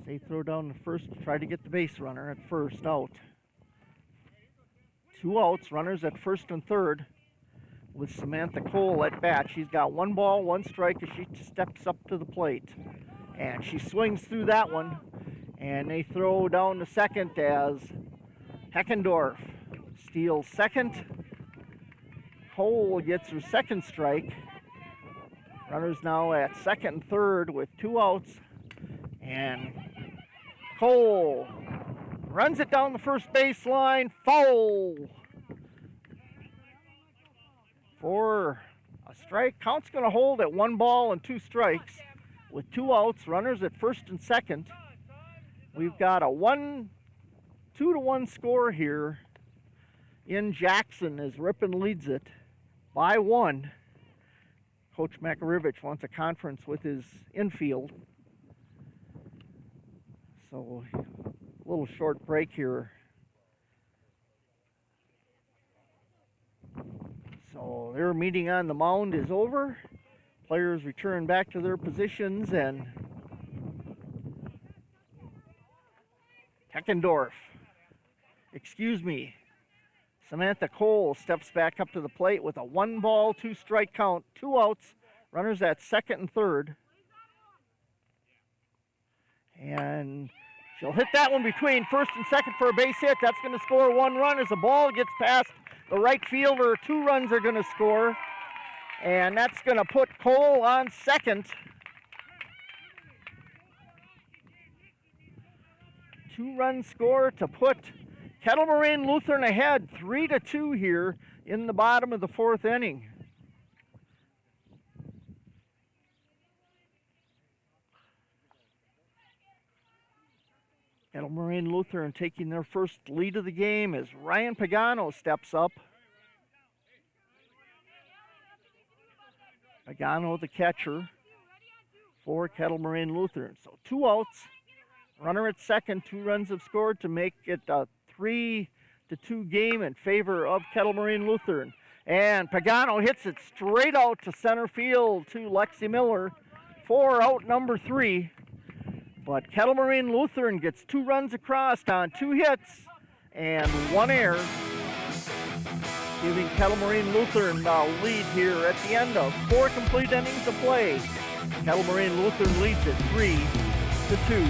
They throw down the first to try to get the base runner at first out. 2 outs, runners at first and third with Samantha Cole at bat. She's got 1 ball, 1 strike as she steps up to the plate. And she swings through that one. And they throw down to second as Heckendorf steals second. Cole gets her second strike. Runners now at second and third with 2 outs. And Cole runs it down the first baseline. Foul for a strike. Count's going to hold at 1 ball and 2 strikes with 2 outs. Runners at first and second. We've got a 2-1 score here in Jackson as Ripon leads it by 1. Coach Makarevich wants a conference with his infield. So a little short break here. So their meeting on the mound is over. Players return back to their positions, and Samantha Cole steps back up to the plate with a 1 ball, 2 strike count, 2 outs, runners at second and third. And she'll hit that one between first and second for a base hit. That's going to score 1 run as the ball gets past the right fielder. 2 runs are going to score. And that's going to put Cole on second. 2-run score to put Kettle Moraine Lutheran ahead 3-2 here in the bottom of the 4th inning. Kettle Moraine Lutheran taking their first lead of the game as Ryan Pagano steps up. Pagano, the catcher for Kettle Moraine Lutheran. So 2 outs, runner at second, 2 runs have scored to make it a 3-2 game in favor of Kettle Moraine Lutheran. And Pagano hits it straight out to center field to Lexi Miller for out number 3. But Kettle Moraine Lutheran gets 2 runs across on 2 hits and 1 error, giving Kettle Moraine Lutheran the lead here at the end of 4 complete innings of play. Kettle Moraine Lutheran leads it 3-2.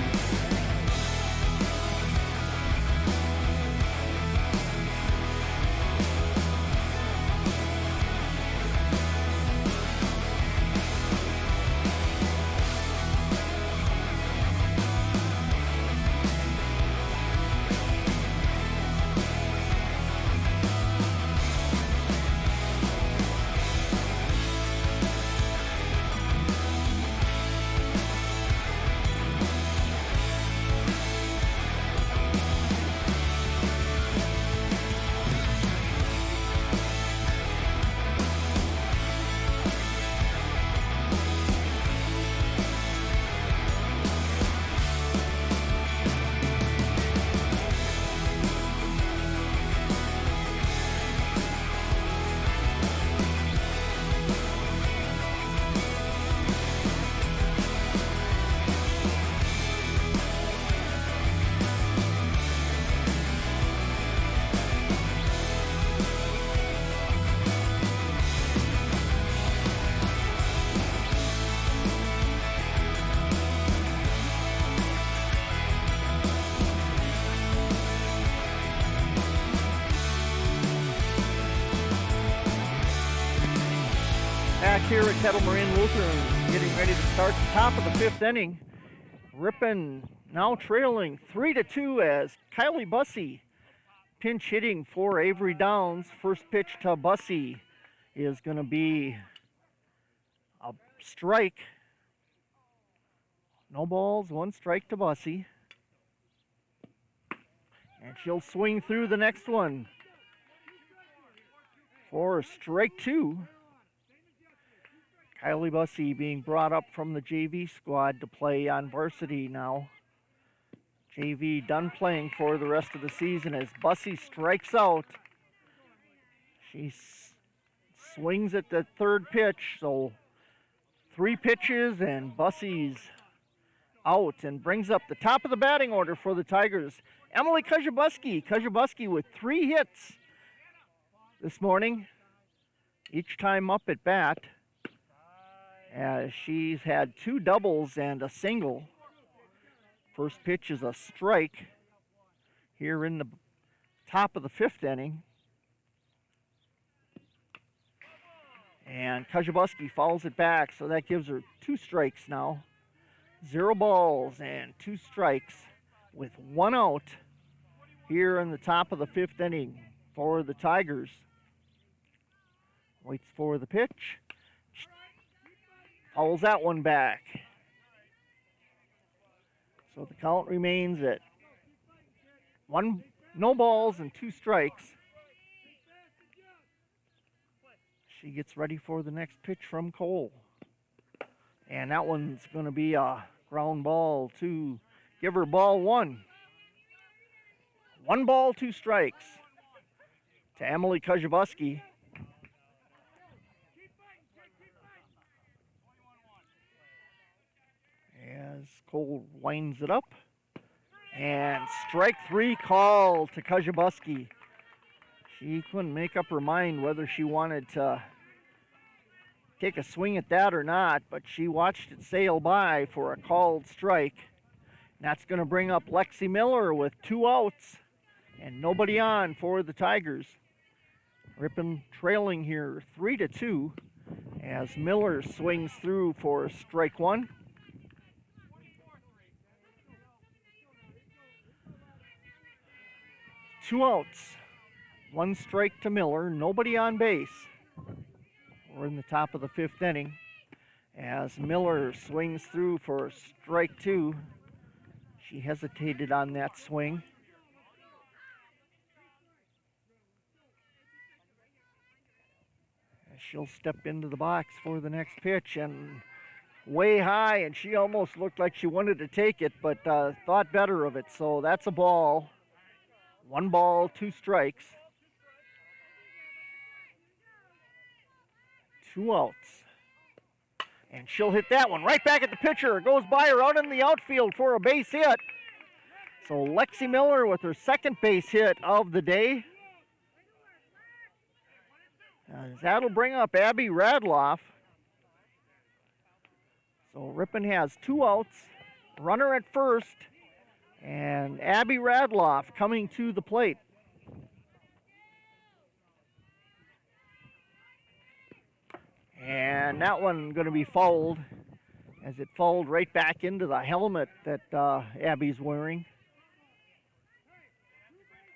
Back here at Kettle Moraine Lutheran, getting ready to start the top of the 5th inning. Ripon now trailing 3-2 as Kylie Bussey pinch hitting for Avery Downs. First pitch to Bussey is going to be a strike. No balls, 1 strike to Bussey. And she'll swing through the next one for strike 2. Kylie Bussey being brought up from the JV squad to play on varsity now. JV done playing for the rest of the season as Bussey strikes out. She swings at the 3rd pitch, so 3 pitches and Bussey's out and brings up the top of the batting order for the Tigers. Emily Kajabuski. Kajabuski with 3 hits this morning, each time up at bat, as she's had 2 doubles and a single. First pitch is a strike here in the top of the 5th inning. And Kajabuski fouls it back, so that gives her 2 strikes now. 0 balls and 2 strikes with 1 out here in the top of the 5th inning for the Tigers. Waits for the pitch. Fouls that one back. So the count remains at 1, no balls and 2 strikes. She gets ready for the next pitch from Cole. And that one's going to be a ground ball to give her ball 1. 1 ball, 2 strikes to Emily Kajabuski. As Cole winds it up. And strike 3 call to Kajabuski. She couldn't make up her mind whether she wanted to take a swing at that or not, but she watched it sail by for a called strike. And that's going to bring up Lexi Miller with 2 outs and nobody on for the Tigers. Ripon trailing here 3-2 as Miller swings through for strike 1. Two outs. 1 strike to Miller, nobody on base. We're in the top of the 5th inning as Miller swings through for strike 2. She hesitated on that swing. As she'll step into the box for the next pitch, and way high, and she almost looked like she wanted to take it, but thought better of it. So that's a ball. 1 ball, 2 strikes. 2 outs. And she'll hit that one right back at the pitcher. It goes by her out in the outfield for a base hit. So Lexi Miller with her 2nd base hit of the day. That'll bring up Abby Radloff. So Ripon has 2 outs, runner at first, and Abby Radloff coming to the plate. And that one going to be fouled as it fouled right back into the helmet that Abby's wearing.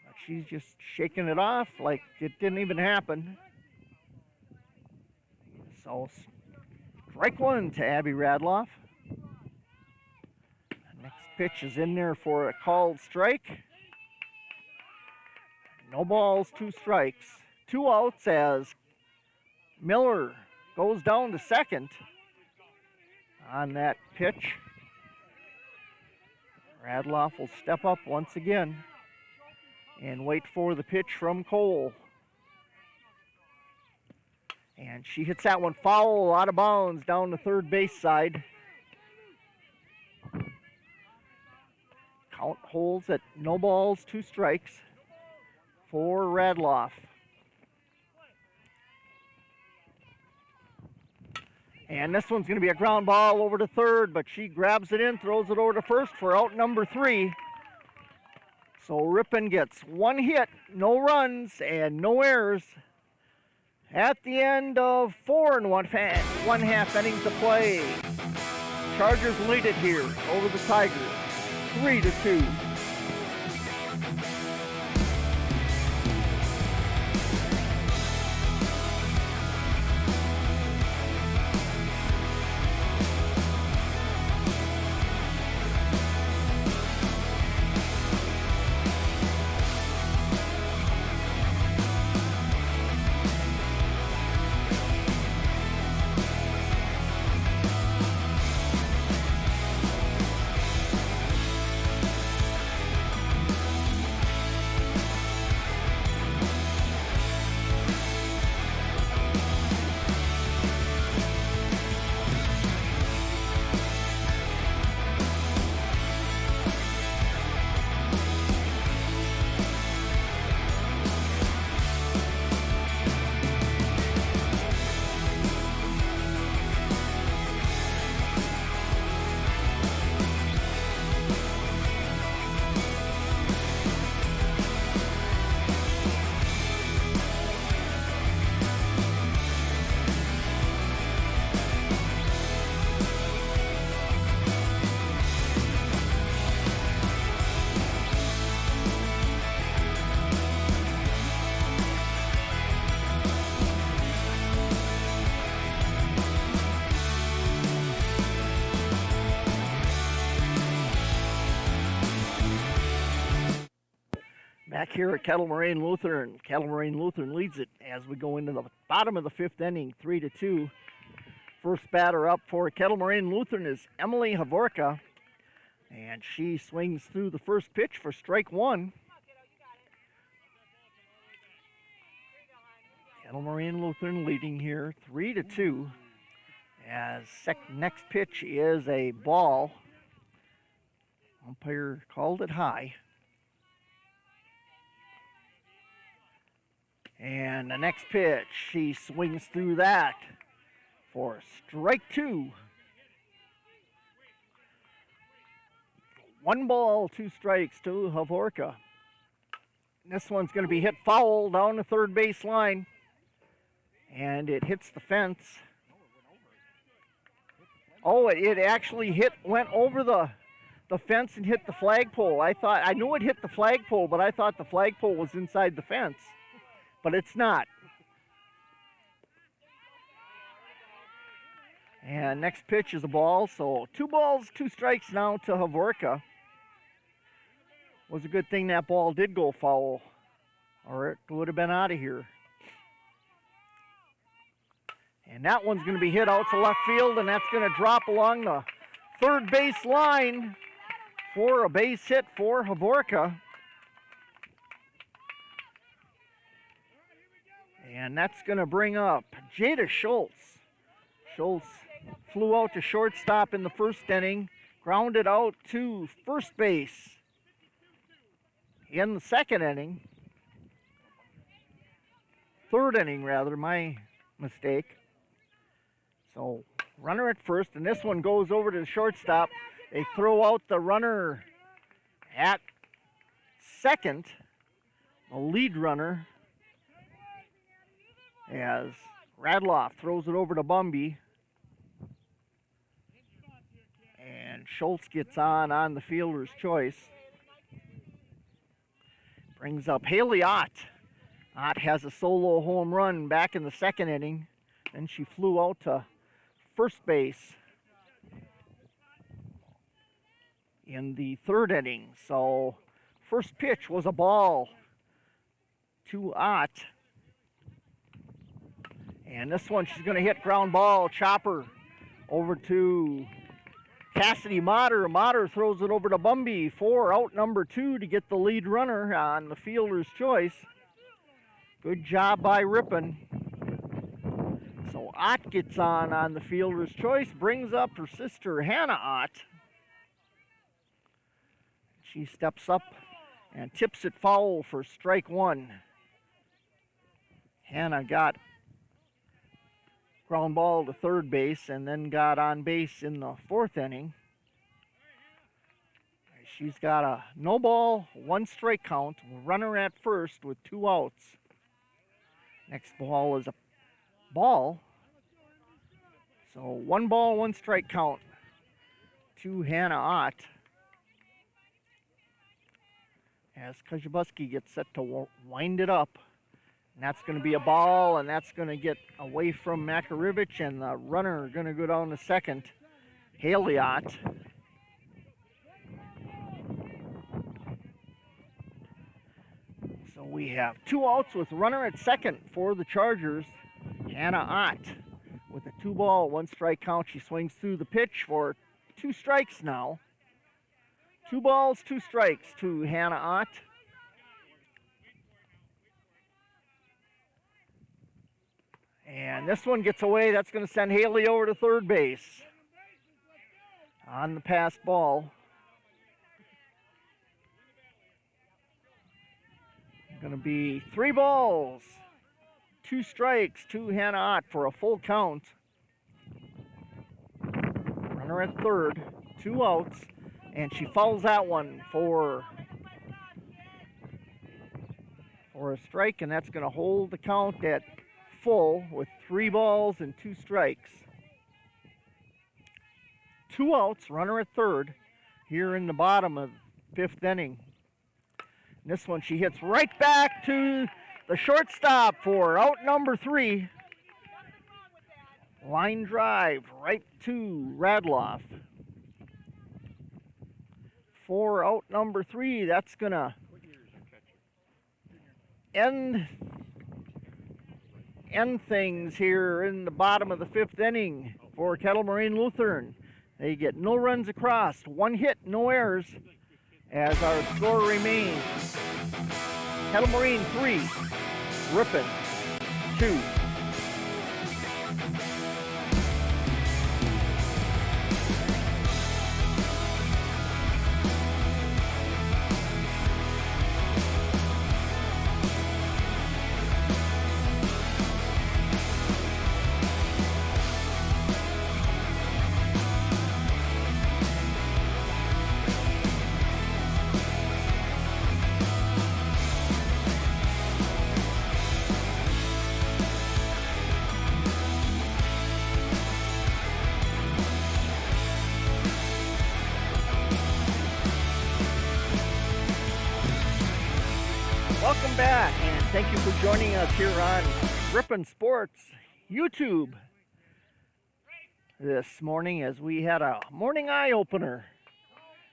But she's just shaking it off like it didn't even happen. So strike 1 to Abby Radloff. The next pitch is in there for a called strike. No balls, 2 strikes. 2 outs as Miller goes down to second on that pitch. Radloff will step up once again and wait for the pitch from Cole. And she hits that one foul, out of bounds, down the third base side. Count holds at no balls, 2 strikes for Radloff. And this one's going to be a ground ball over to third, but she grabs it in, throws it over to first for out number 3. So Ripon gets 1 hit, no runs, and no errors at the end of 4 1/2 innings of play. Chargers lead it here over the Tigers, 3-2. Back here at Kettle Moraine Lutheran. Kettle Moraine Lutheran leads it as we go into the bottom of the fifth inning, 3-2. First batter up for Kettle Moraine Lutheran is Emily Havorka, and she swings through the first pitch for strike one. Kettle Moraine Lutheran leading here, 3-2. As next pitch is a ball. Umpire called it high. And the next pitch, she swings through that for strike two. 1 ball, 2 strikes to Havorka. This one's going to be hit foul down the third base line. And it hits the fence. Oh, it actually went over the fence and hit the flagpole. I knew it hit the flagpole, but I thought the flagpole was inside the fence. But it's not. And next pitch is a ball, so 2 balls, 2 strikes now to Havorka. Was a good thing that ball did go foul, or it would have been out of here. And that one's going to be hit out to left field, and that's going to drop along the third base line for a base hit for Havorka. And that's going to bring up Jada Schultz. Schultz flew out to shortstop in the first inning, grounded out to first base in the second inning. Third inning, rather, my mistake. So, runner at first, and this one goes over to the shortstop. They throw out the runner at second, the lead runner, as Radloff throws it over to Bumby. And Schultz gets on the fielder's choice. Brings up Haley Ott. Ott has a solo home run back in the second inning. Then she flew out to first base in the third inning. So first pitch was a ball to Ott. And this one, she's going to hit ground ball, chopper, over to Cassidy Motter. Motter throws it over to Bumby for out number 2 to get the lead runner on the fielder's choice. Good job by Ripon. So Ott gets on the fielder's choice, brings up her sister Hannah Ott. She steps up and tips it foul for strike one. Hannah got ground ball to third base and then got on base in the fourth inning. She's got a no ball, 1 strike count, runner at first with 2 outs. Next ball is a ball. So 1 ball, 1 strike count to Hannah Ott. As Kajabuski gets set to wind it up. And that's going to be a ball, and that's going to get away from Makarevich, and the runner going to go down to second, Haley Ott. So we have 2 outs with runner at second for the Chargers. Hannah Ott with a 2 ball, 1 strike count. She swings through the pitch for 2 strikes now. 2 balls, 2 strikes to Hannah Ott. And this one gets away. That's going to send Haley over to third base on the passed ball. Going to be 3 balls, 2 strikes to Hannah Ott for a full count. Runner at third, 2 outs, and she fouls that one for a strike, and that's going to hold the count at full with 3 balls and 2 strikes. 2 outs, runner at third here in the bottom of 5th inning. And this one she hits right back to the shortstop for out number 3. Line drive right to Radloff. For out number 3, that's gonna end things here in the bottom of the 5th inning for Kettle Moraine Lutheran. They get no runs across, 1 hit, no errors, as our score remains Kettle Moraine 3, Ripon 2. Welcome back, and thank you for joining us here on Ripon Sports YouTube this morning as we had a morning eye-opener.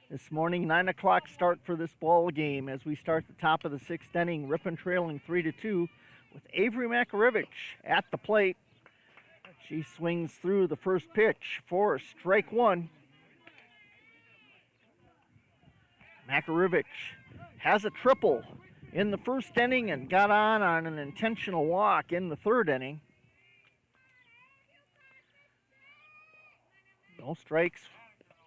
This morning, 9 o'clock start for this ball game as we start the top of the 6th inning. Ripon trailing 3-2 with Avery Makarevich at the plate. She swings through the first pitch for strike 1. Makarevich has a triple in the 1st inning and got on an intentional walk in the 3rd inning. No strikes,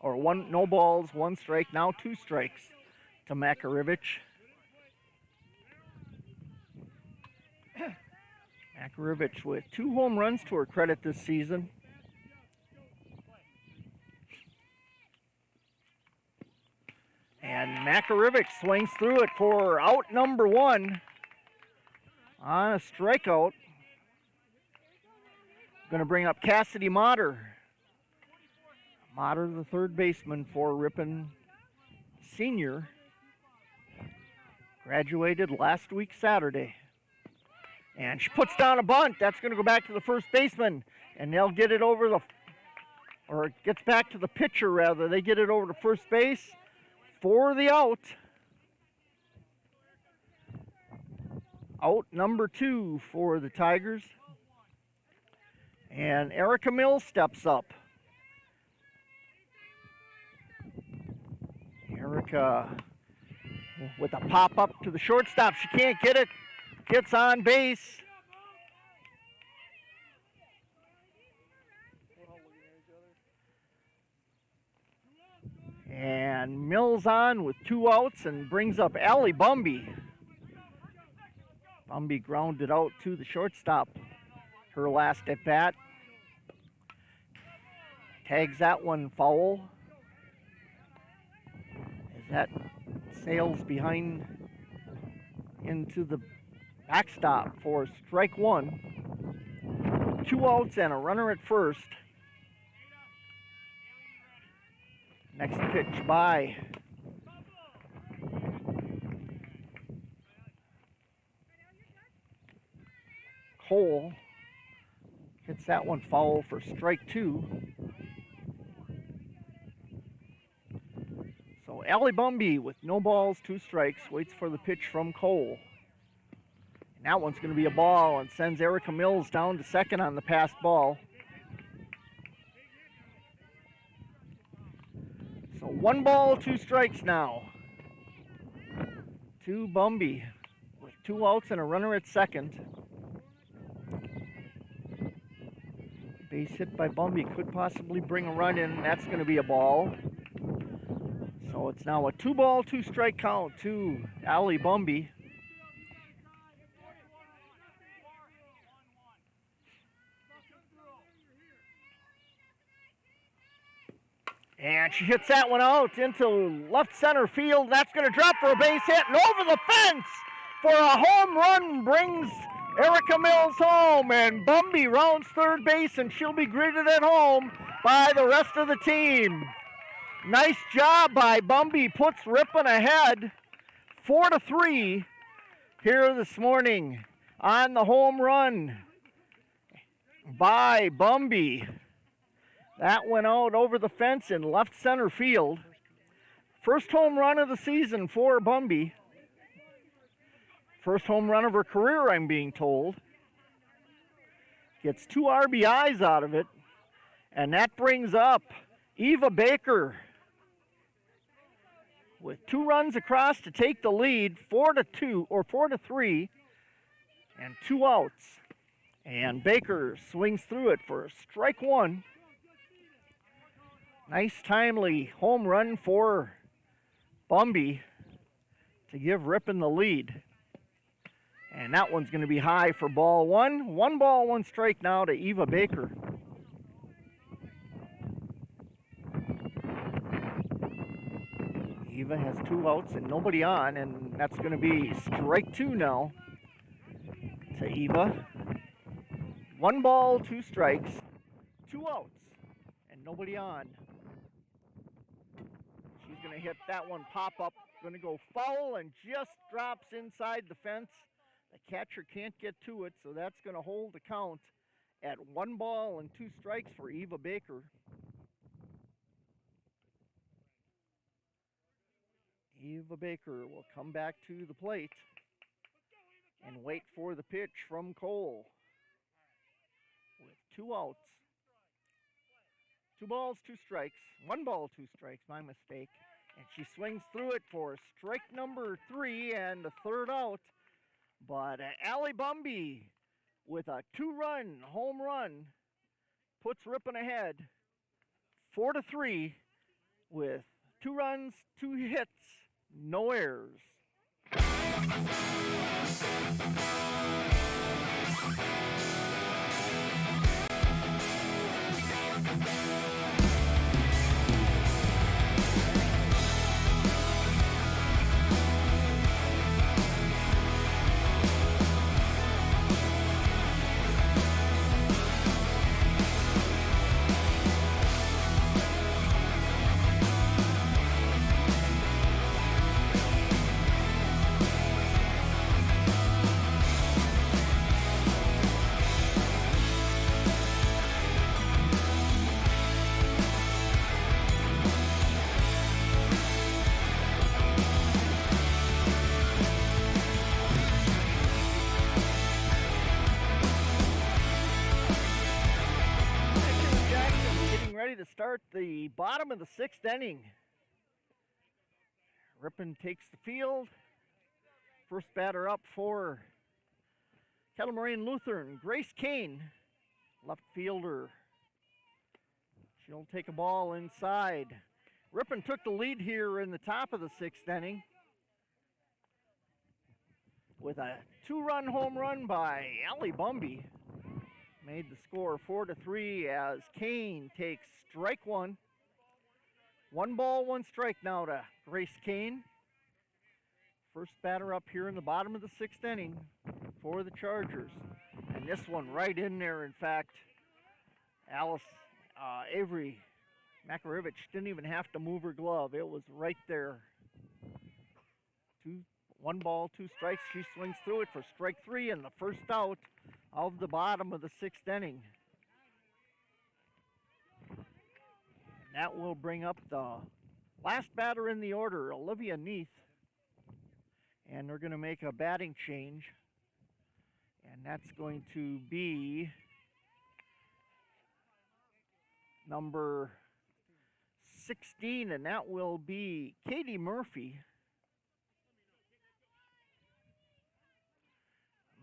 or no balls, 1 strike, now 2 strikes to Makarevich. Makarevich with 2 home runs to her credit this season. And Makarevich swings through it for out number 1 on a strikeout. Going to bring up Cassidy Motter. Motter, the 3rd baseman for Ripon senior. Graduated last week Saturday. And she puts down a bunt. That's going to go back to the 1st baseman. And they'll get it over or it gets back to the pitcher rather. They get it over to 1st base for the out. Out number 2 for the Tigers. And Erica Mills steps up. Erica with a pop-up to the shortstop. She can't get it. Gets on base. And Mills on with 2 outs and brings up Allie Bumby. Bumby grounded out to the shortstop. Her last at bat. Tags that one foul. As that sails behind into the backstop for strike 1. 2 outs and a runner at 1st. Next pitch by Cole. Hits that one foul for strike 2. So Allie Bumby with no balls, 2 strikes, waits for the pitch from Cole. And that one's going to be a ball and sends Erica Mills down to 2nd on the passed ball. So 1 ball, 2 strikes now to Bumby with 2 outs and a runner at 2nd. Base hit by Bumby could possibly bring a run in. That's going to be a ball. So it's now a 2 ball, 2 strike count to Allie Bumby. And she hits that one out into left center field. That's going to drop for a base hit and over the fence for a home run brings Erica Mills home. And Bumby rounds 3rd base and she'll be greeted at home by the rest of the team. Nice job by Bumby. Puts Ripon ahead 4-3 here this morning on the home run by Bumby. That went out over the fence in left center field. First home run of the season for Bumby. First home run of her career, I'm being told. Gets 2 RBIs out of it. And that brings up Eva Baker with 2 runs across to take the lead, 4-2 or 4-3, and 2 outs. And Baker swings through it for strike 1. Nice timely home run for Bumby to give Ripon the lead. And that one's going to be high for ball 1. 1 ball, 1 strike now to Eva Baker. Eva has 2 outs and nobody on, and that's going to be strike 2 now to Eva. 1 ball, 2 strikes, 2 outs, and nobody on. She's going to hit that one pop up, going to go foul and just drops inside the fence. The catcher can't get to it, so that's going to hold the count at 1 ball and 2 strikes for Eva Baker. Eva Baker will come back to the plate and wait for the pitch from Cole with 2 outs. 2 balls, 2 strikes. 1 ball, 2 strikes, my mistake. And she swings through it for strike number 3 and the 3rd out. But Allie Bumby with a 2-run home run puts Ripon ahead 4-3 with 2 runs, 2 hits, no errors. To start the bottom of the 6th inning. Ripon takes the field. First batter up for Kettle Moraine Lutheran, Grace Kane, left fielder. She'll take a ball inside. Ripon took the lead here in the top of the 6th inning with a 2-run home run by Allie Bumby. Made the score 4-3 as Kane takes strike 1. 1 ball, 1 strike now to Grace Kane. First batter up here in the bottom of the 6th inning for the Chargers. And this one right in there, in fact. Avery Makarevich didn't even have to move her glove. It was right there. 1 ball, 2 strikes. She swings through it for strike 3 and the first out of the bottom of the 6th inning. And that will bring up the last batter in the order, Olivia Neath. And they're going to make a batting change. And that's going to be number 16, and that will be Katie Murphy.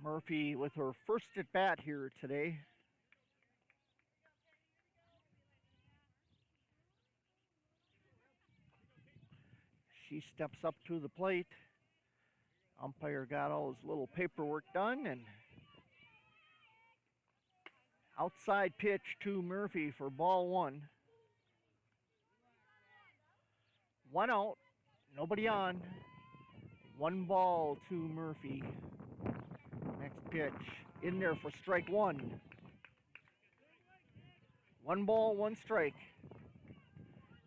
Murphy with her first at bat here today. She steps up to the plate. Umpire got all his little paperwork done, and outside pitch to Murphy for ball 1. 1 out, nobody on. 1 ball to Murphy. Next pitch in there for strike 1. 1 ball, 1 strike.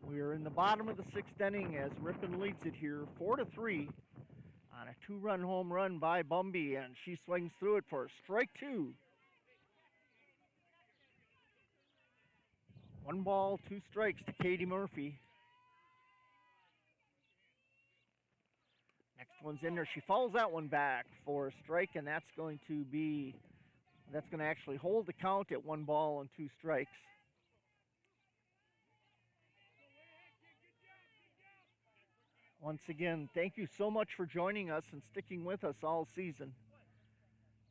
We are in the bottom of the 6th inning as Ripon leads it here 4-3 on a 2-run home run by Bumby, and she swings through it for strike 2. 1 ball, 2 strikes to Katie Murphy. Next one's in there. She fouls that one back for a strike, and that's going to actually hold the count at 1 ball and 2 strikes. Once again, thank you so much for joining us and sticking with us all season.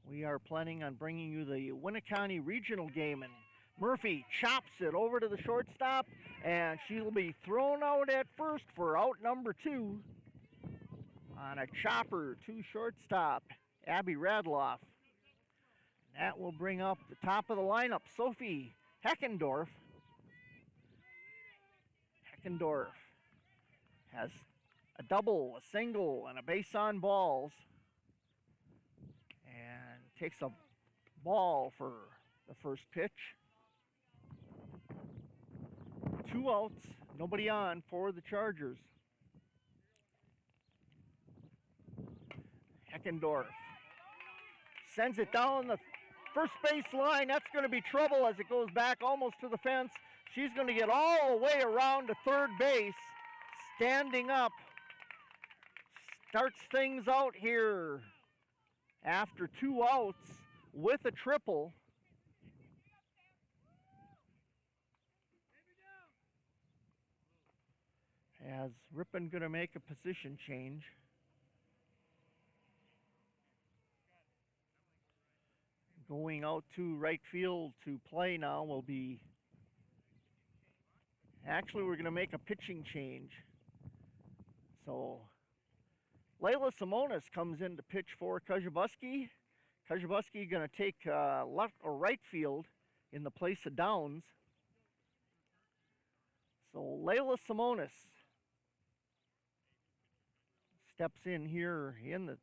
We are planning on bringing you the Winneconne Regional game, and Murphy chops it over to the shortstop, and she'll be thrown out at first for out number 2 on a chopper to shortstop, Abby Radloff. That will bring up the top of the lineup, Sophie Heckendorf. Heckendorf has a double, a single, and a base on balls, and takes a ball for the first pitch. 2 outs, nobody on for the Chargers. Heckendorf sends it down the first base line. That's going to be trouble as it goes back almost to the fence. She's going to get all the way around to third base, standing up. Starts things out here after 2 outs with a triple. As Ripon going to make a position change. Going out to right field to play now will be, actually we're going to make a pitching change. So Layla Simonis comes in to pitch for Kajabuski. Kajabuski going to take left or right field in the place of Downs. So Layla Simonis steps in here in the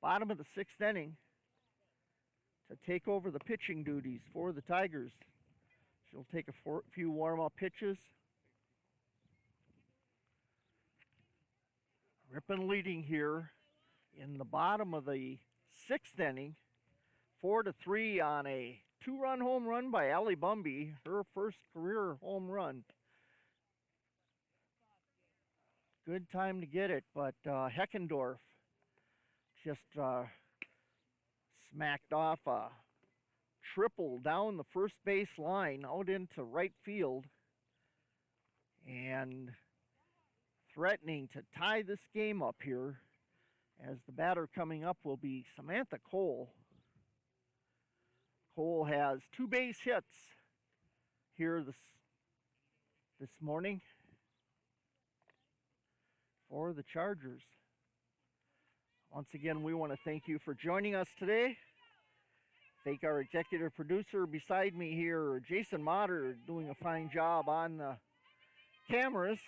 bottom of the 6th inning to take over the pitching duties for the Tigers. She'll take a few warm-up pitches. Ripon leading here in the bottom of the 6th inning, 4-3 on a 2-run home run by Allie Bumby, her first career home run. Good time to get it, but Heckendorf just smacked off a triple down the first base line out into right field, and threatening to tie this game up here, as the batter coming up will be Samantha Cole. Cole has 2 base hits here this morning for the Chargers. Once again, we want to thank you for joining us today. Thank our executive producer beside me here, Jason Motter, doing a fine job on the cameras.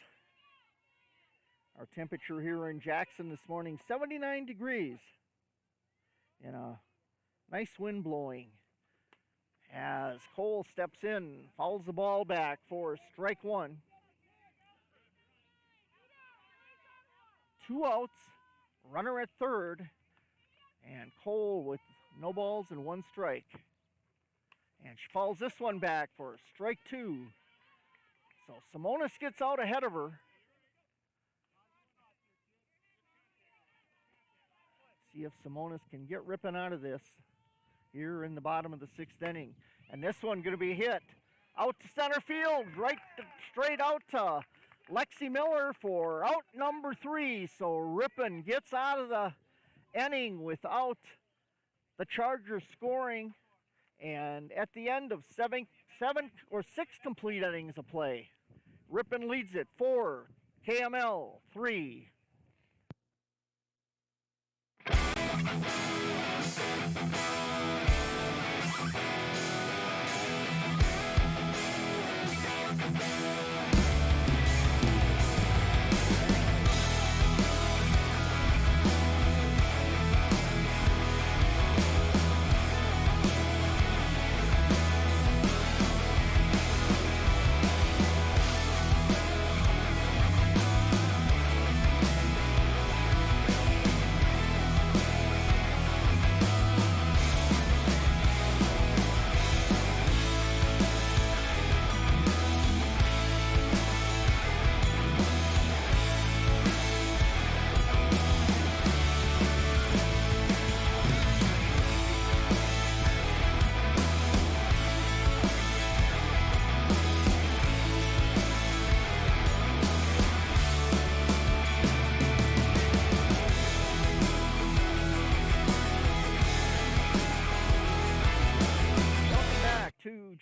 Our temperature here in Jackson this morning, 79 degrees. And a nice wind blowing. As Cole steps in, fouls the ball back for strike 1. 2 outs. Runner at third, and Cole with no balls and 1 strike. And she fouls this one back for strike 2. So Simonis gets out ahead of her. See if Simonis can get Ripon out of this here in the bottom of the 6th inning. And this one going to be hit out to center field, straight out to Lexi Miller for out number 3. So Ripon gets out of the inning without the Chargers scoring. And at the end of 6 complete innings of play, Ripon leads it 4, KML 3.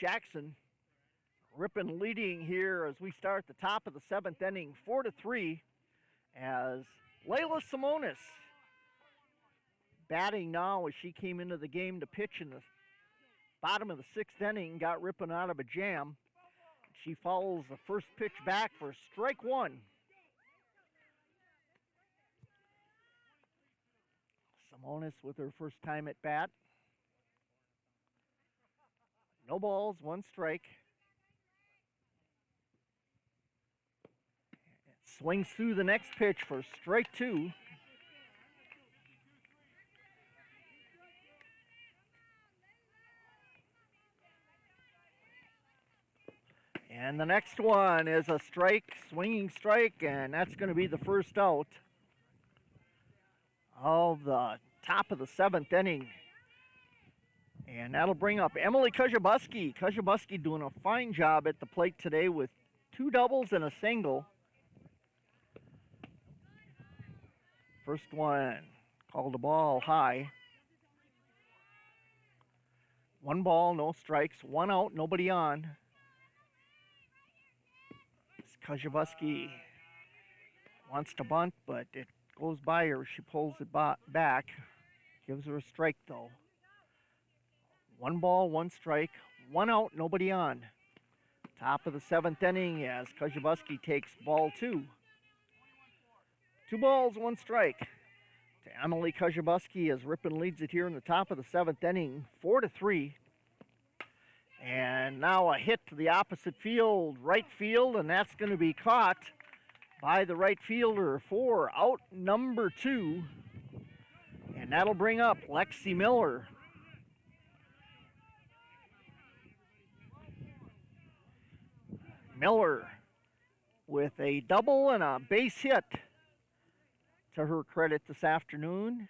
Jackson. Ripon leading here as we start the top of the 7th inning, 4-3, as Layla Simonis batting now as she came into the game to pitch in the bottom of the 6th inning, got Ripon out of a jam. She follows the first pitch back for strike one. Simonis with her first time at bat. No balls, 1 strike. Swings through the next pitch for strike 2. And the next one is a strike, swinging strike, and that's going to be the first out of the top of the 7th inning. And that'll bring up Emily Kujabuski. Kujabuski doing a fine job at the plate today with 2 doubles and a single. First one, called a ball high. 1 ball, no strikes, 1 out, nobody on. Kujabuski wants to bunt, but it goes by her. She pulls it back. Gives her a strike, though. 1 ball, 1 strike, 1 out, nobody on. Top of the 7th inning as Kujabuski takes ball 2. 2 balls, 1 strike to Emily Kujabuski as Ripon leads it here in the top of the 7th inning, 4-3. And now a hit to the opposite field, right field, and that's going to be caught by the right fielder for out number 2. And that'll bring up Lexi Miller. Miller with a double and a base hit to her credit this afternoon.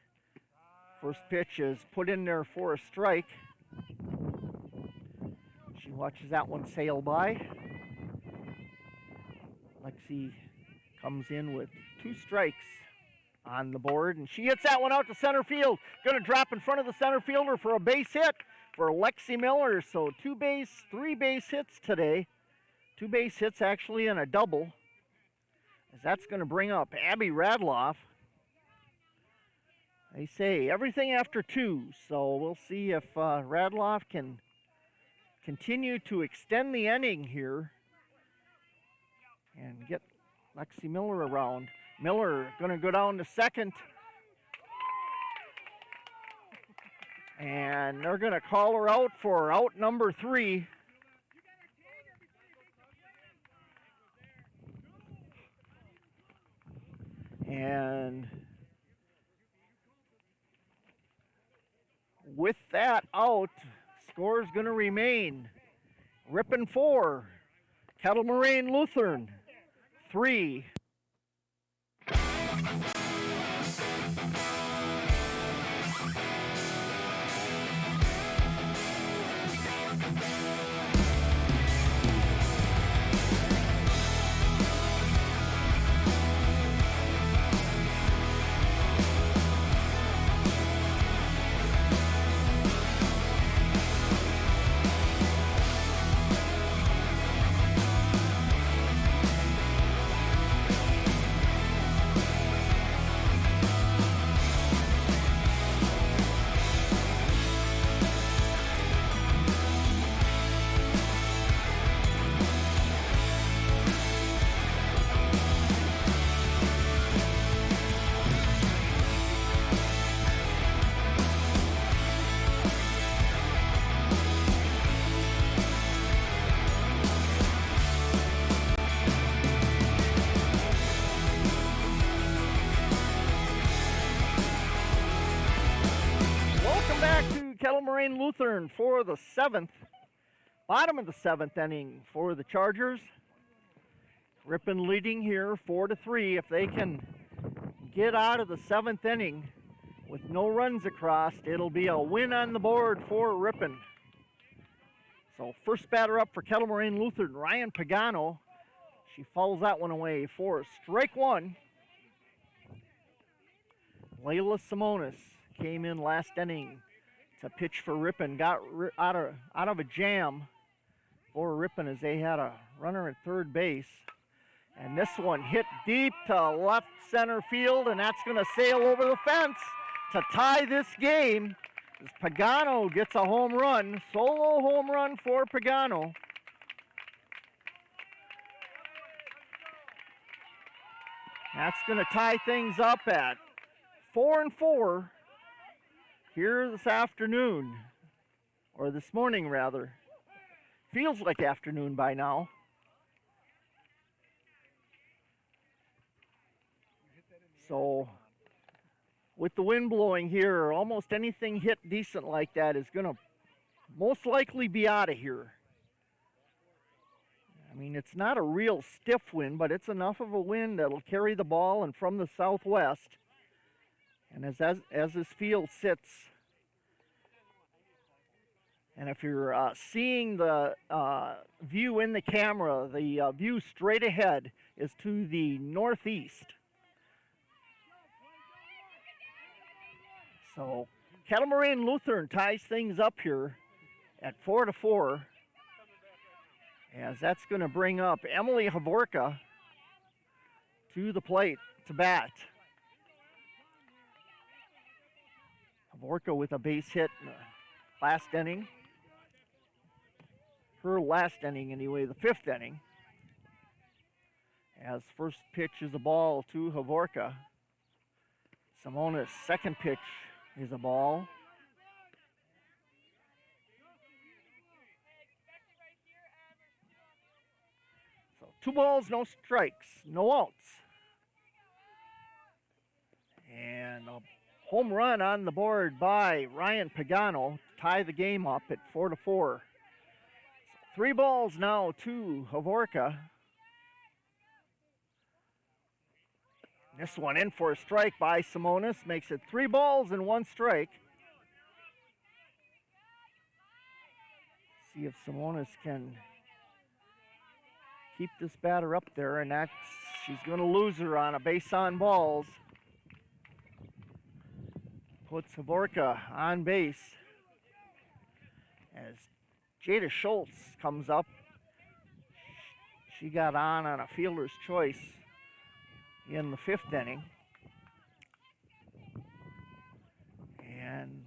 First pitch is put in there for a strike. She watches that one sail by. Lexi comes in with 2 strikes on the board, and she hits that one out to center field. Going to drop in front of the center fielder for a base hit for Lexi Miller. So 3 base hits today. 2 base hits actually and a double. As that's going to bring up Abby Radloff. They say everything after 2, so we'll see if Radloff can continue to extend the inning here and get Lexi Miller around. Miller going to go down to second. And they're going to call her out for out number 3. And with that out, score's going to remain Ripon 4, Kettle Moraine Lutheran 3. Kettle Moraine Lutheran for the 7th, bottom of the 7th inning for the Chargers. Ripon leading here 4-3. If they can get out of the 7th inning with no runs across, it'll be a win on the board for Ripon. So first batter up for Kettle Moraine Lutheran, Ryan Pagano. She fouls that one away for strike 1. Layla Simonis came in last inning to pitch for Ripon, got out of a jam for Ripon as they had a runner at third base. And this one hit deep to left center field, and that's going to sail over the fence to tie this game as Pagano gets a home run, solo home run for Pagano. That's going to tie things up at 4-4 here this afternoon, or this morning rather. Feels like afternoon by now. So with the wind blowing here, almost anything hit decent like that is going to most likely be out of here. I mean, it's not a real stiff wind, but it's enough of a wind that'll carry the ball and from the southwest. And as this field sits, and if you're seeing the view in the camera, the view straight ahead is to the northeast. So Kettle Moraine Lutheran ties things up here at 4-4. As that's going to bring up Emily Havorka to the plate to bat. Havorka with a base hit in the last inning. Her last inning anyway, the fifth inning. As first pitch is a ball to Havorka. Simona's second pitch is a ball. So 2 balls, no strikes, no outs. And a home run on the board by Ryan Pagano to tie the game up at 4-4. So 3 balls now to Havorka. This one in for a strike by Simonis, makes it 3 balls and 1 strike. See if Simonis can keep this batter up there, and that's, she's going to lose her on a base on balls. Puts Havorka on base as Jada Schultz comes up. She got on a fielder's choice in the 5th inning. And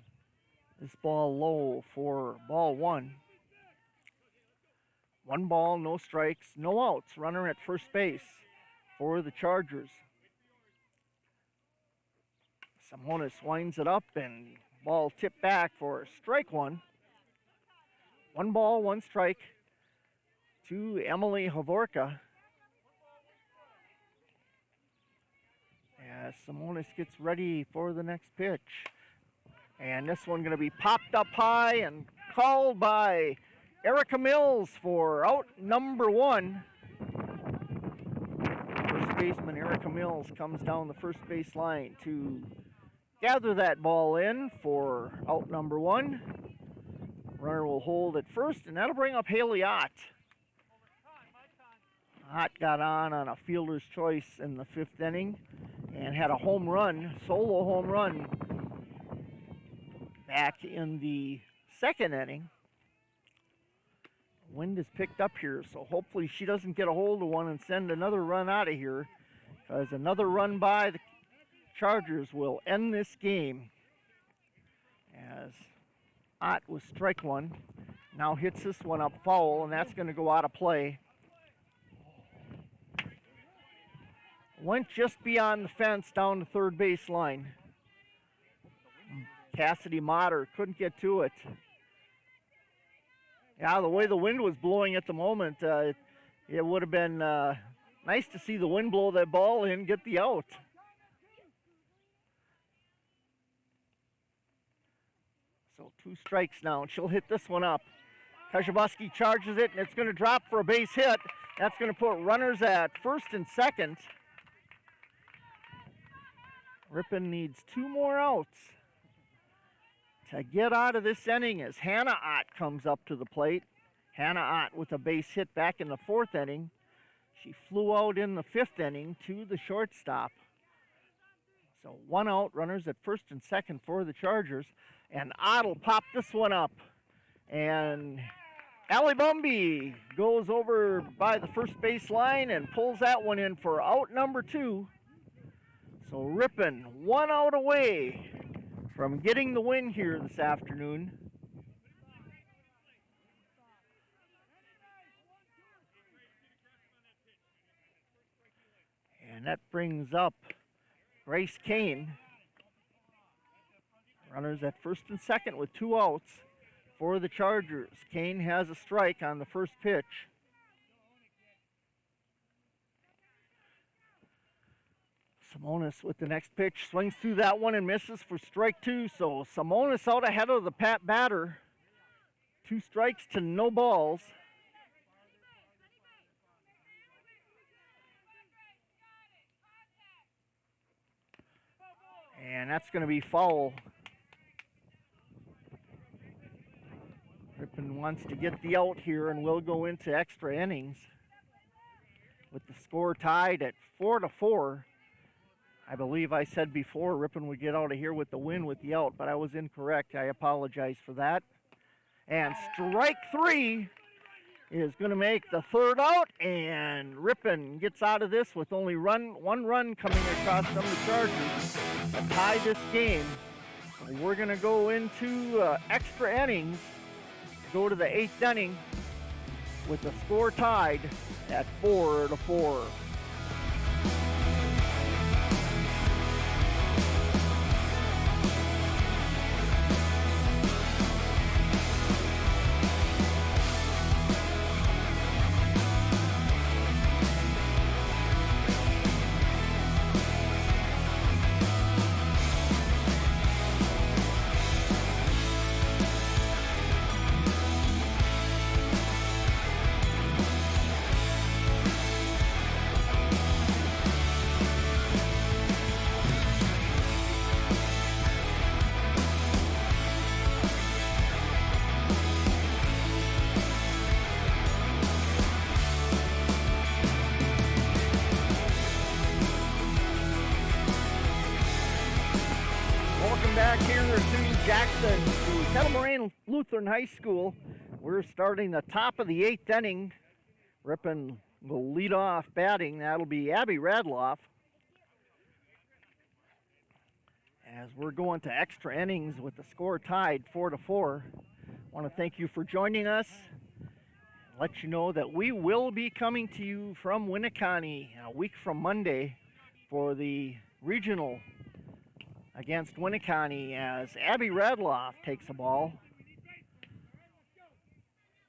this ball low for ball 1. 1 ball, no strikes, no outs. Runner at first base for the Chargers. Simonis winds it up and ball tipped back for strike 1. 1 ball, 1 strike to Emily Havorka. As Simonis gets ready for the next pitch. And this one going to be popped up high and called by Erica Mills for out number 1. First baseman Erica Mills comes down the first base line to gather that ball in for out number 1. Runner will hold at first, and that'll bring up Haley Ott. Ott got on a fielder's choice in the 5th inning and had a home run, solo home run, back in the 2nd inning. Wind is picked up here, so hopefully she doesn't get a hold of one and send another run out of here, because another run by the Chargers will end this game. As Ott with strike 1 now hits this one up foul, and that's going to go out of play. Went just beyond the fence down the third base line. Cassidy Motter couldn't get to it. Yeah, the way the wind was blowing at the moment, it would have been nice to see the wind blow that ball in, get the out. So 2 strikes now, and she'll hit this one up. Kashabuski charges it, and it's going to drop for a base hit. That's going to put runners at first and second. Ripon needs 2 more outs to get out of this inning as Hannah Ott comes up to the plate. Hannah Ott with a base hit back in the 4th inning. She flew out in the 5th inning to the shortstop. So 1 out, runners at first and second for the Chargers. And Ott will pop this one up. And Ali Bumby goes over by the first base line and pulls that one in for out number 2. So Ripon 1 out away from getting the win here this afternoon. And that brings up Grace Kane. Runners at first and second with 2 outs for the Chargers. Kane has a strike on the first pitch. Simonis with the next pitch, swings through that one and misses for strike 2. So Simonis out ahead of the batter. 2 strikes to no balls. And that's going to be foul. Ripon wants to get the out here and will go into extra innings with the score tied at 4-4. I believe I said before Ripon would get out of here with the win with the out, but I was incorrect. I apologize for that. And strike 3 is going to make the third out, and Ripon gets out of this with only one run coming across from the Chargers to tie this game. We're going to go into extra innings, go to the 8th inning with the score tied at 4-4. Back here to Jackson, to Kettle Moraine Lutheran High School. We're starting the top of the 8th inning. Ripon will lead off batting. That'll be Abby Radloff. As we're going to extra innings with the score tied 4-4. I want to thank you for joining us. Let you know that we will be coming to you from Winneconne a week from Monday for the regional against Winneconne as Abby Radloff takes a ball.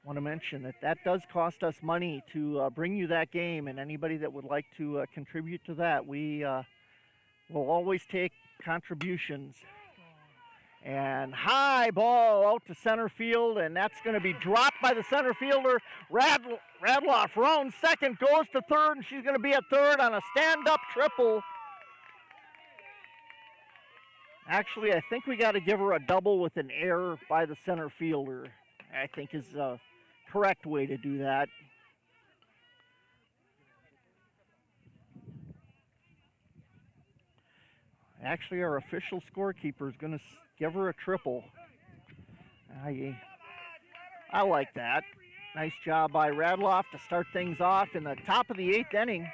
Want to mention that that does cost us money to bring you that game, and anybody that would like to contribute to that, we will always take contributions. And high ball out to center field, and that's going to be dropped by the center fielder. Radloff rounds second, goes to third, and she's going to be at third on a stand-up triple. Actually, I think we got to give her a double with an error by the center fielder, I think is the correct way to do that. Actually, our official scorekeeper is going to give her a triple. I like that. Nice job by Radloff to start things off in the top of the 8th inning.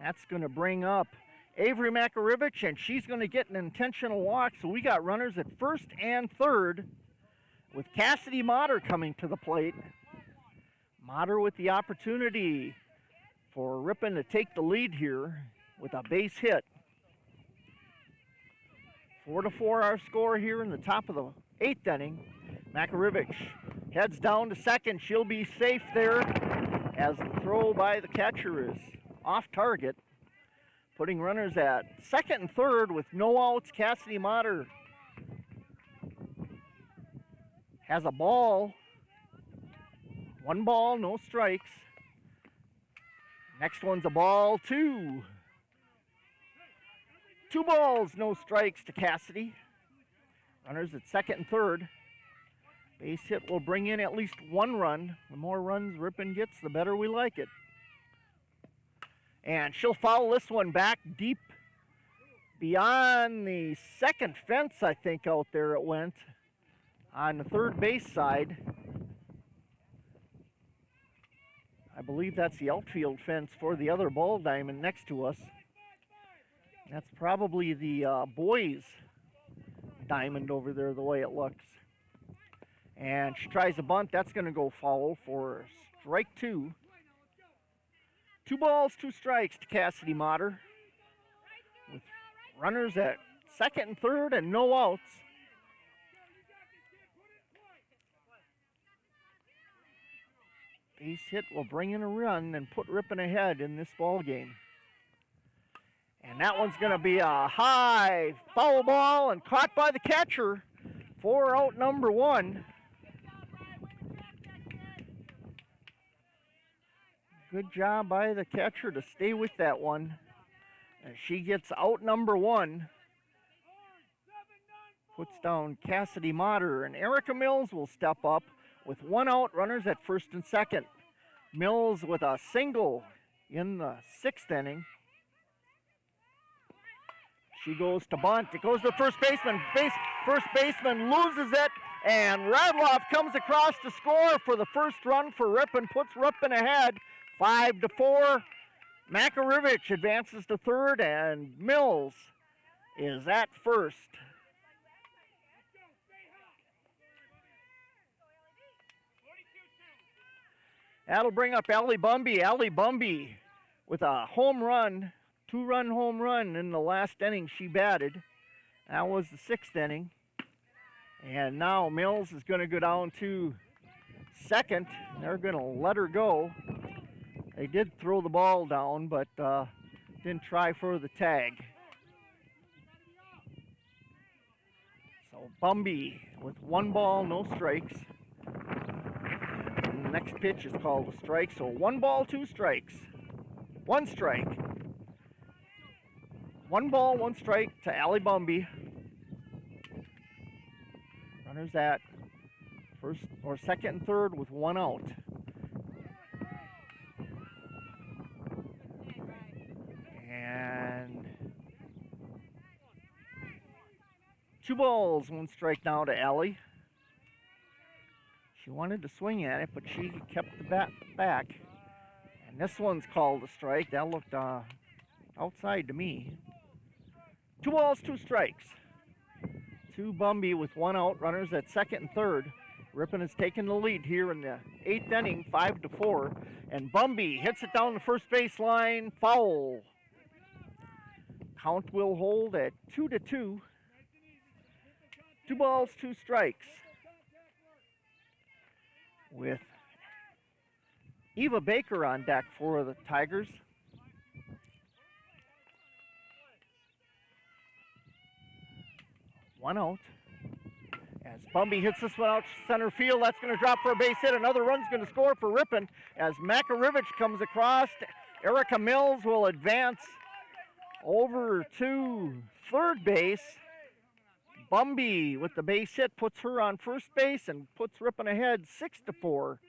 That's going to bring up Avery Makarevich, and she's going to get an intentional walk. So we got runners at first and third with Cassidy Motter coming to the plate. Motter with the opportunity for Ripon to take the lead here with a base hit. 4-4 our score here in the top of the 8th inning. Makarevich heads down to second. She'll be safe there as the throw by the catcher is off target. Putting runners at second and third with no outs. Cassidy Motter has a ball. 1 ball, no strikes. Next one's a ball, 2. 2 balls, no strikes to Cassidy. Runners at second and third. Base hit will bring in at least 1 run. The more runs Ripon gets, the better we like it. And she'll foul this one back deep beyond the second fence, I think, out there it went. On the third base side. believe that's the outfield fence for the other ball diamond next to us. That's probably the boys' diamond over there, the way it looks. And she tries a bunt. That's going to go foul for strike 2. 2 balls, 2 strikes to Cassidy Motter, with runners at second and third and no outs. Base hit will bring in a run and put Ripon ahead in this ball game. And that one's going to be a high foul ball and caught by the catcher for out number 1. Good job by the catcher to stay with that one. And she gets out number 1. Puts down Cassidy Motter, and Erica Mills will step up with 1 out, runners at first and second. Mills with a single in the 6th inning. She goes to bunt. It goes to the first baseman. First baseman loses it, and Radloff comes across to score for the first run for Ripon, puts Ripon ahead 5-4. Makarevich advances to third, and Mills is at first. That'll bring up Allie Bumby. Allie Bumby with a home run, 2-run home run in the last inning she batted. That was the 6th inning. And now Mills is going to go down to second. They're going to let her go. They did throw the ball down, but didn't try for the tag. So Bumby with 1 ball, no strikes. And the next pitch is called a strike, so 1 ball, 2 strikes. 1 strike. 1 ball, 1 strike to Allie Bumby. Runners at first or second and third with 1 out. And 2 balls, 1 strike now to Allie. She wanted to swing at it, but she kept the bat back. And this one's called a strike. That looked outside to me. 2 balls, 2 strikes. To Bumby with 1 out, runners at second and third. Ripon has taken the lead here in the 8th inning, 5-4. And Bumby hits it down the first base line, foul. Count will hold at 2-2. 2 balls, 2 strikes. With Eva Baker on deck for the Tigers. One out. As Bumby hits this one out center field, that's going to drop for a base hit. Another run's going to score for Ripon as Makarevich comes across. Erica Mills will advance over to third base. Bumby with the base hit puts her on first base and puts Ripon ahead 6-4.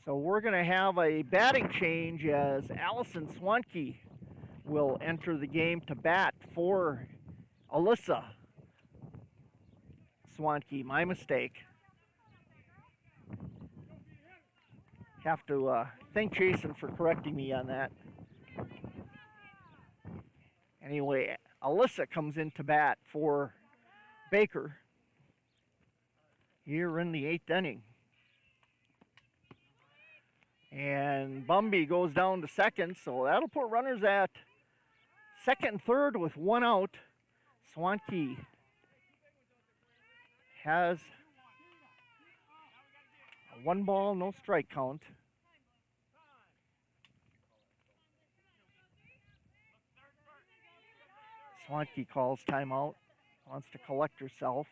So we're going to have a batting change as Allison Swanke will enter the game to bat for Alyssa Swanke. My mistake. Have to thank Jason for correcting me on that. Anyway, Alyssa comes in to bat for Baker here in the 8th inning. And Bumby goes down to second, so that'll put runners at second and third with 1 out. Swanke has a 1 ball, no strike count. Swanke calls timeout, wants to collect herself.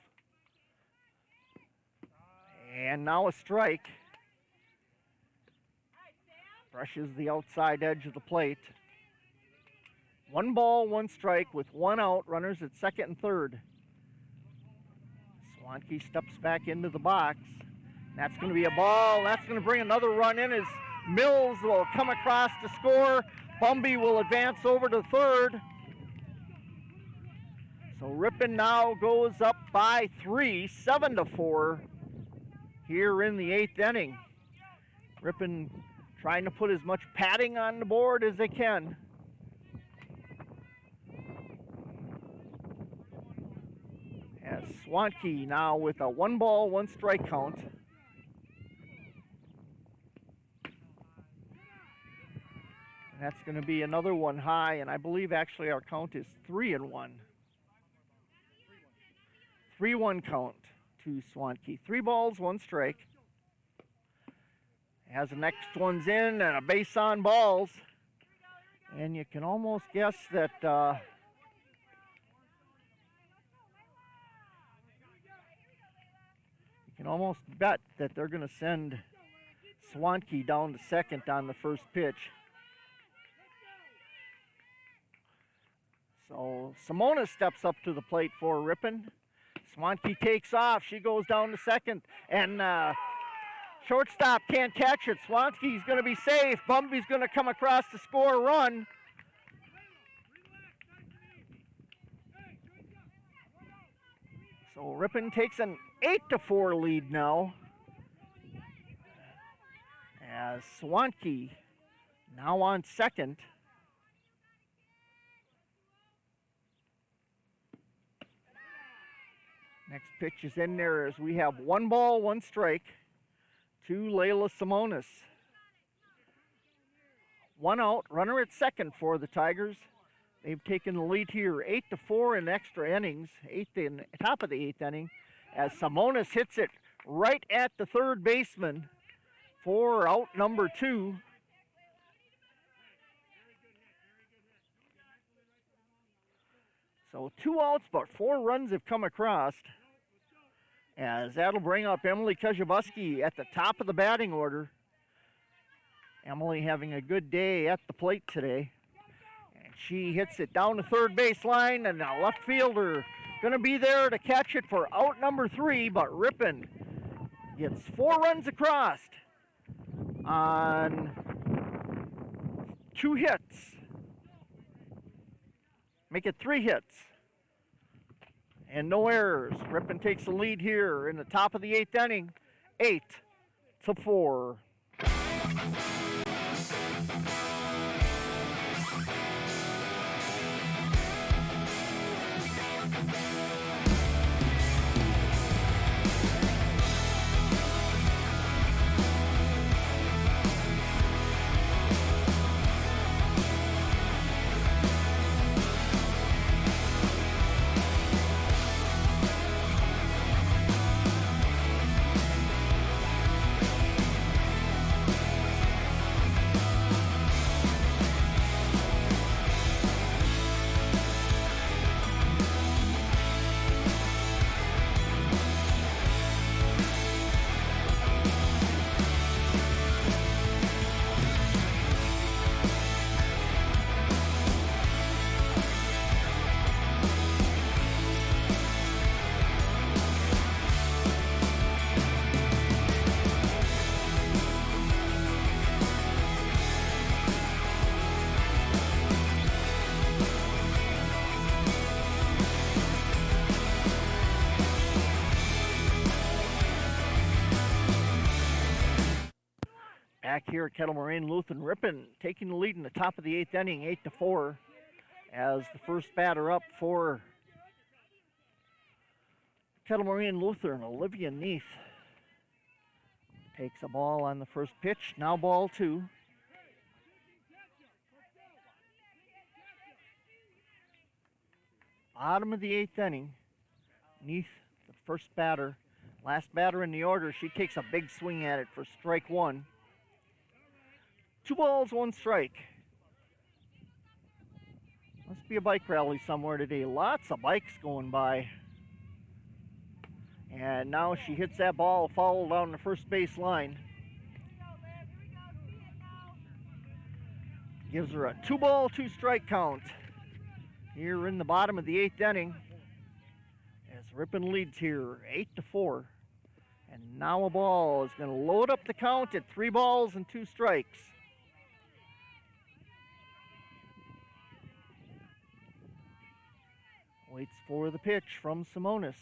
And now a strike. Brushes the outside edge of the plate. 1 ball, 1 strike with 1 out, runners at second and third. Swanke steps back into the box. That's going to be a ball. That's going to bring another run in as Mills will come across to score. Bumby will advance over to third. So Ripon now goes up by 3, 7-4 here in the 8th inning. Ripon trying to put as much padding on the board as they can. As Swanke now with a 1-ball, 1-strike count. And that's going to be another one high, and I believe actually our count is 3-1. 3-1 count to Swanke. 3 balls, 1 strike. As the next one's in and a base on balls. And you can almost guess that you can almost bet that they're going to send Swanke down to second on the first pitch. So Simona steps up to the plate for Ripon. Swanke takes off. She goes down to second. And shortstop can't catch it. Swanke's going to be safe. Bumby's going to come across to score a run. So Ripon takes an 8-4 lead now. As Swanke now on second. Next pitch is in there as we have 1 ball, 1 strike to Layla Simonis. 1 out, runner at second for the Tigers. They've taken the lead here 8-4 in extra innings, top of the 8th inning, as Simonis hits it right at the third baseman for out number 2. So 2 outs, but 4 runs have come across. As that'll bring up Emily Kujabuski at the top of the batting order. Emily having a good day at the plate today. And she hits it down the third baseline, and the left fielder going to be there to catch it for out number 3, but Ripon gets 4 runs across on 2 hits. Make it 3 hits. And no errors. Ripon takes the lead here in the top of the 8th inning, 8-4. Back here at Kettle, Moraine, Lutheran. Ripon taking the lead in the top of the 8th inning, 8-4, as the first batter up for Kettle, Moraine, Lutheran, Olivia Neath. Takes a ball on the first pitch, now ball 2. Bottom of the 8th inning, Neath, the first batter, last batter in the order. She takes a big swing at it for strike 1. 2 balls, 1 strike. Must be a bike rally somewhere today. Lots of bikes going by. And now she hits that ball foul down the first base line. Gives her a 2 ball, 2 strike count here in the bottom of the 8th inning. As Ripon leads here 8-4. And now a ball is going to load up the count at 3 balls and 2 strikes. Waits for the pitch from Simonis. And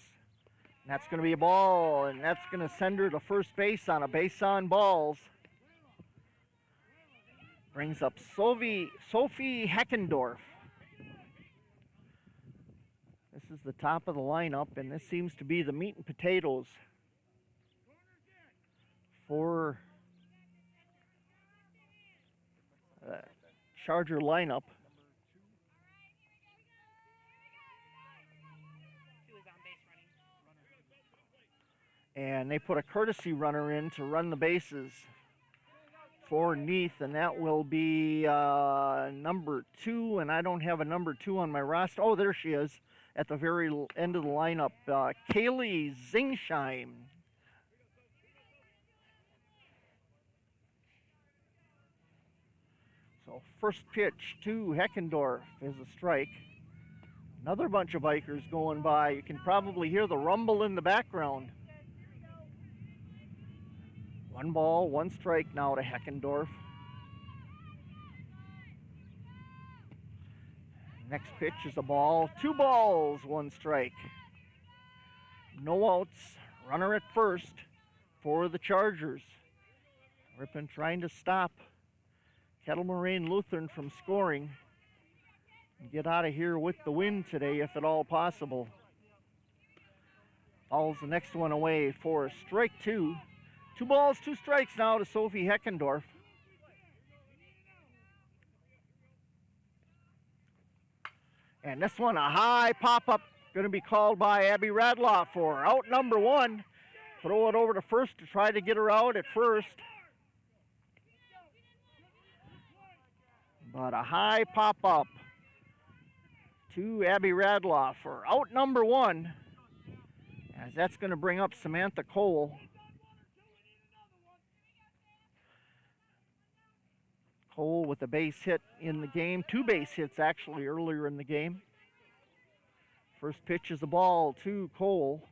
that's going to be a ball, and that's going to send her to first base on a base on balls. Brings up Sophie Heckendorf. This is the top of the lineup, and this seems to be the meat and potatoes for Charger lineup. And they put a courtesy runner in to run the bases for Neath, and that will be number 2, and I don't have a number 2 on my roster. Oh, there she is at the very end of the lineup, Kaylee Zingsheim. So first pitch to Heckendorf is a strike. Another bunch of bikers going by. You can probably hear the rumble in the background. 1 ball, 1 strike now to Heckendorf. Next pitch is a ball. 2 balls, 1 strike. No outs. Runner at first for the Chargers. Ripon trying to stop Kettle Moraine Lutheran from scoring and get out of here with the win today, if at all possible. Fouls the next one away for strike 2. 2 balls, 2 strikes now to Sophie Heckendorf. And this one, a high pop-up, going to be called by Abby Radloff for out number 1. Throw it over to first to try to get her out at first. But a high pop-up to Abby Radloff for out number 1. As that's going to bring up Samantha Cole. Cole with a base hit in the game. 2 base hits actually earlier in the game. First pitch is a ball to Cole.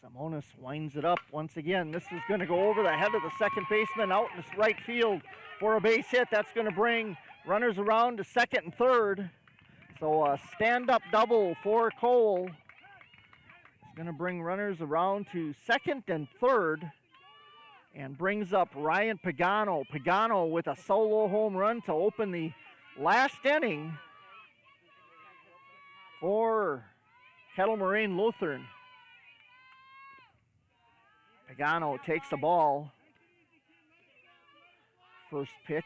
Simonis winds it up once again. This is going to go over the head of the second baseman out in the right field for a base hit. That's going to bring runners around to second and third. So a stand-up double for Cole. It's going to bring runners around to second and third. And brings up Ryan Pagano. Pagano with a solo home run to open the last inning for Kettle Moraine Lutheran. Pagano takes the ball. First pitch.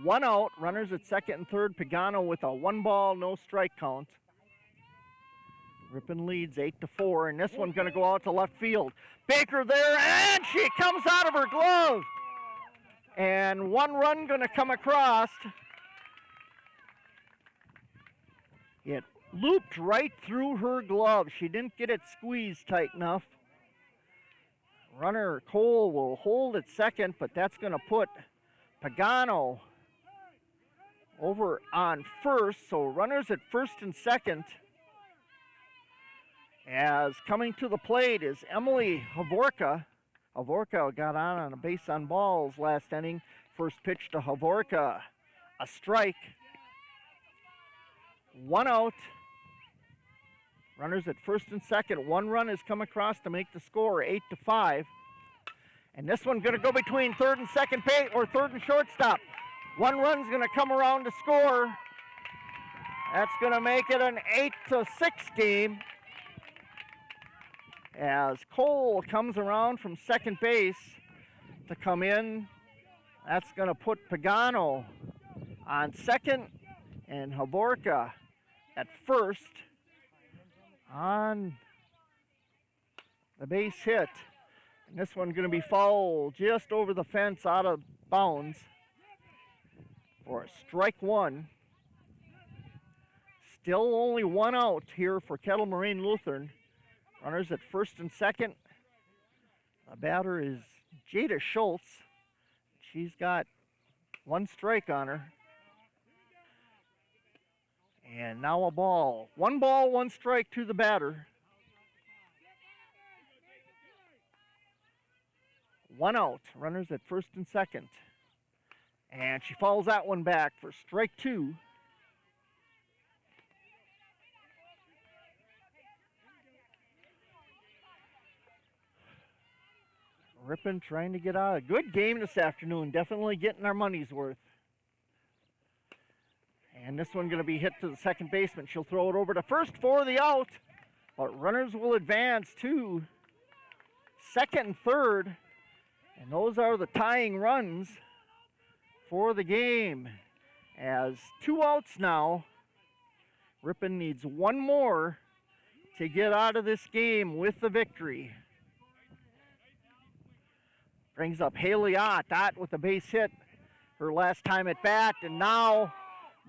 1 out. Runners at second and third. Pagano with a 1 ball, no strike count. Ripon leads 8-4, and this one's going to go out to left field. Baker there, and she comes out of her glove. And 1 run going to come across. It looped right through her glove. She didn't get it squeezed tight enough. Runner Cole will hold at second, but that's going to put Pagano over on first. So runners at first and second. As coming to the plate is Emily Havorka. Havorka got on a base on balls last inning. First pitch to Havorka, a strike. 1 out. Runners at first and second. 1 run has come across to make the score 8-5. And this one's going to go between third and second base, or third and shortstop. 1 run's going to come around to score. That's going to make it an 8-6 game. As Cole comes around from second base to come in. That's going to put Pagano on second and Havorka at first on the base hit. And this one's going to be fouled just over the fence out of bounds for a strike 1. Still only 1 out here for Kettle Moraine Lutheran. Runners at first and second. The batter is Jada Schultz. She's got 1 strike on her. And now a ball. 1 ball, 1 strike to the batter. 1 out. Runners at first and second. And she fouls that one back for strike 2. Ripon trying to get out. A good game this afternoon. Definitely getting our money's worth. And this one going to be hit to the second baseman. She'll throw it over to first for the out. But runners will advance to second and third. And those are the tying runs for the game. As 2 outs now. Ripon needs one more to get out of this game with the victory. Brings up Haley Ott. Ott with a base hit her last time at bat. And now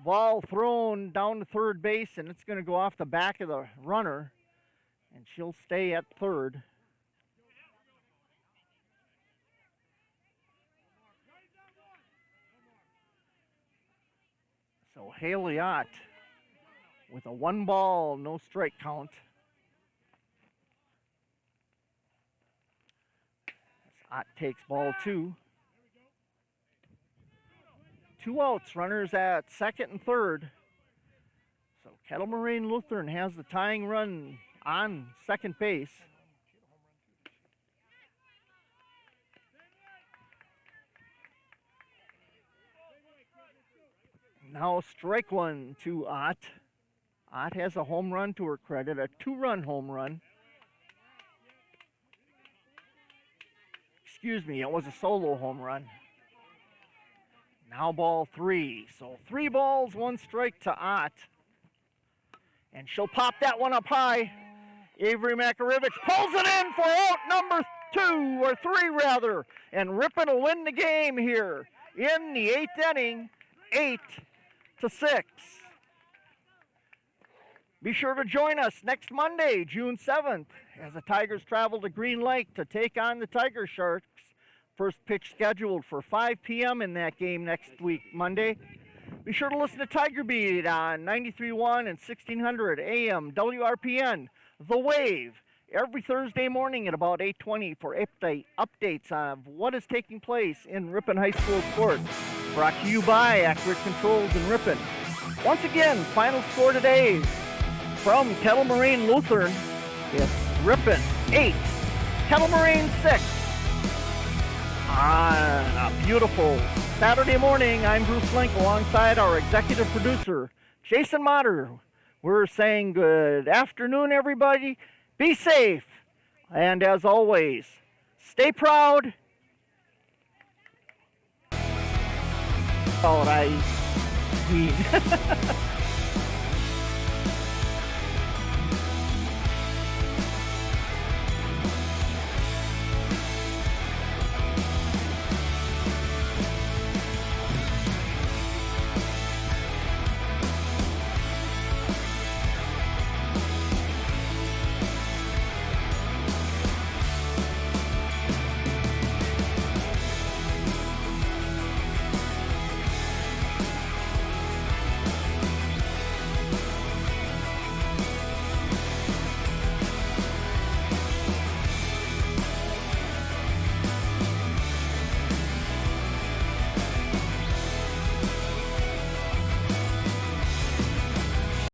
ball thrown down to third base, and it's going to go off the back of the runner. And she'll stay at third. So Haley Ott with a 1-ball, no strike count. Ott takes ball 2. 2 outs, runners at second and third. So Kettle Moraine Lutheran has the tying run on second base. Now strike 1 to Ott. Ott has a home run to her credit, a 2-run home run. Excuse me, it was a solo home run. Now ball 3. So 3 balls, 1 strike to Ott. And she'll pop that one up high. Avery Makarevich pulls it in for out number 2, or 3 rather. And Ripon will win the game here in the 8th inning, 8-6. Be sure to join us next Monday, June 7th, as the Tigers travel to Green Lake to take on the Tiger Sharks. First pitch scheduled for 5 p.m. in that game next week, Monday. Be sure to listen to Tiger Beat on 93.1 and 1600 AM WRPN, The Wave, every Thursday morning at about 8:20 for updates of what is taking place in Ripon High School sports. Brought to you by Accurate Controls in Ripon. Once again, final score today from Kettle Moraine Lutheran is Ripon 8, Kettle Moraine 6. On a beautiful Saturday morning, I'm Bruce Link alongside our executive producer, Jason Motter. We're saying good afternoon, everybody. Be safe. And as always, stay proud. All right.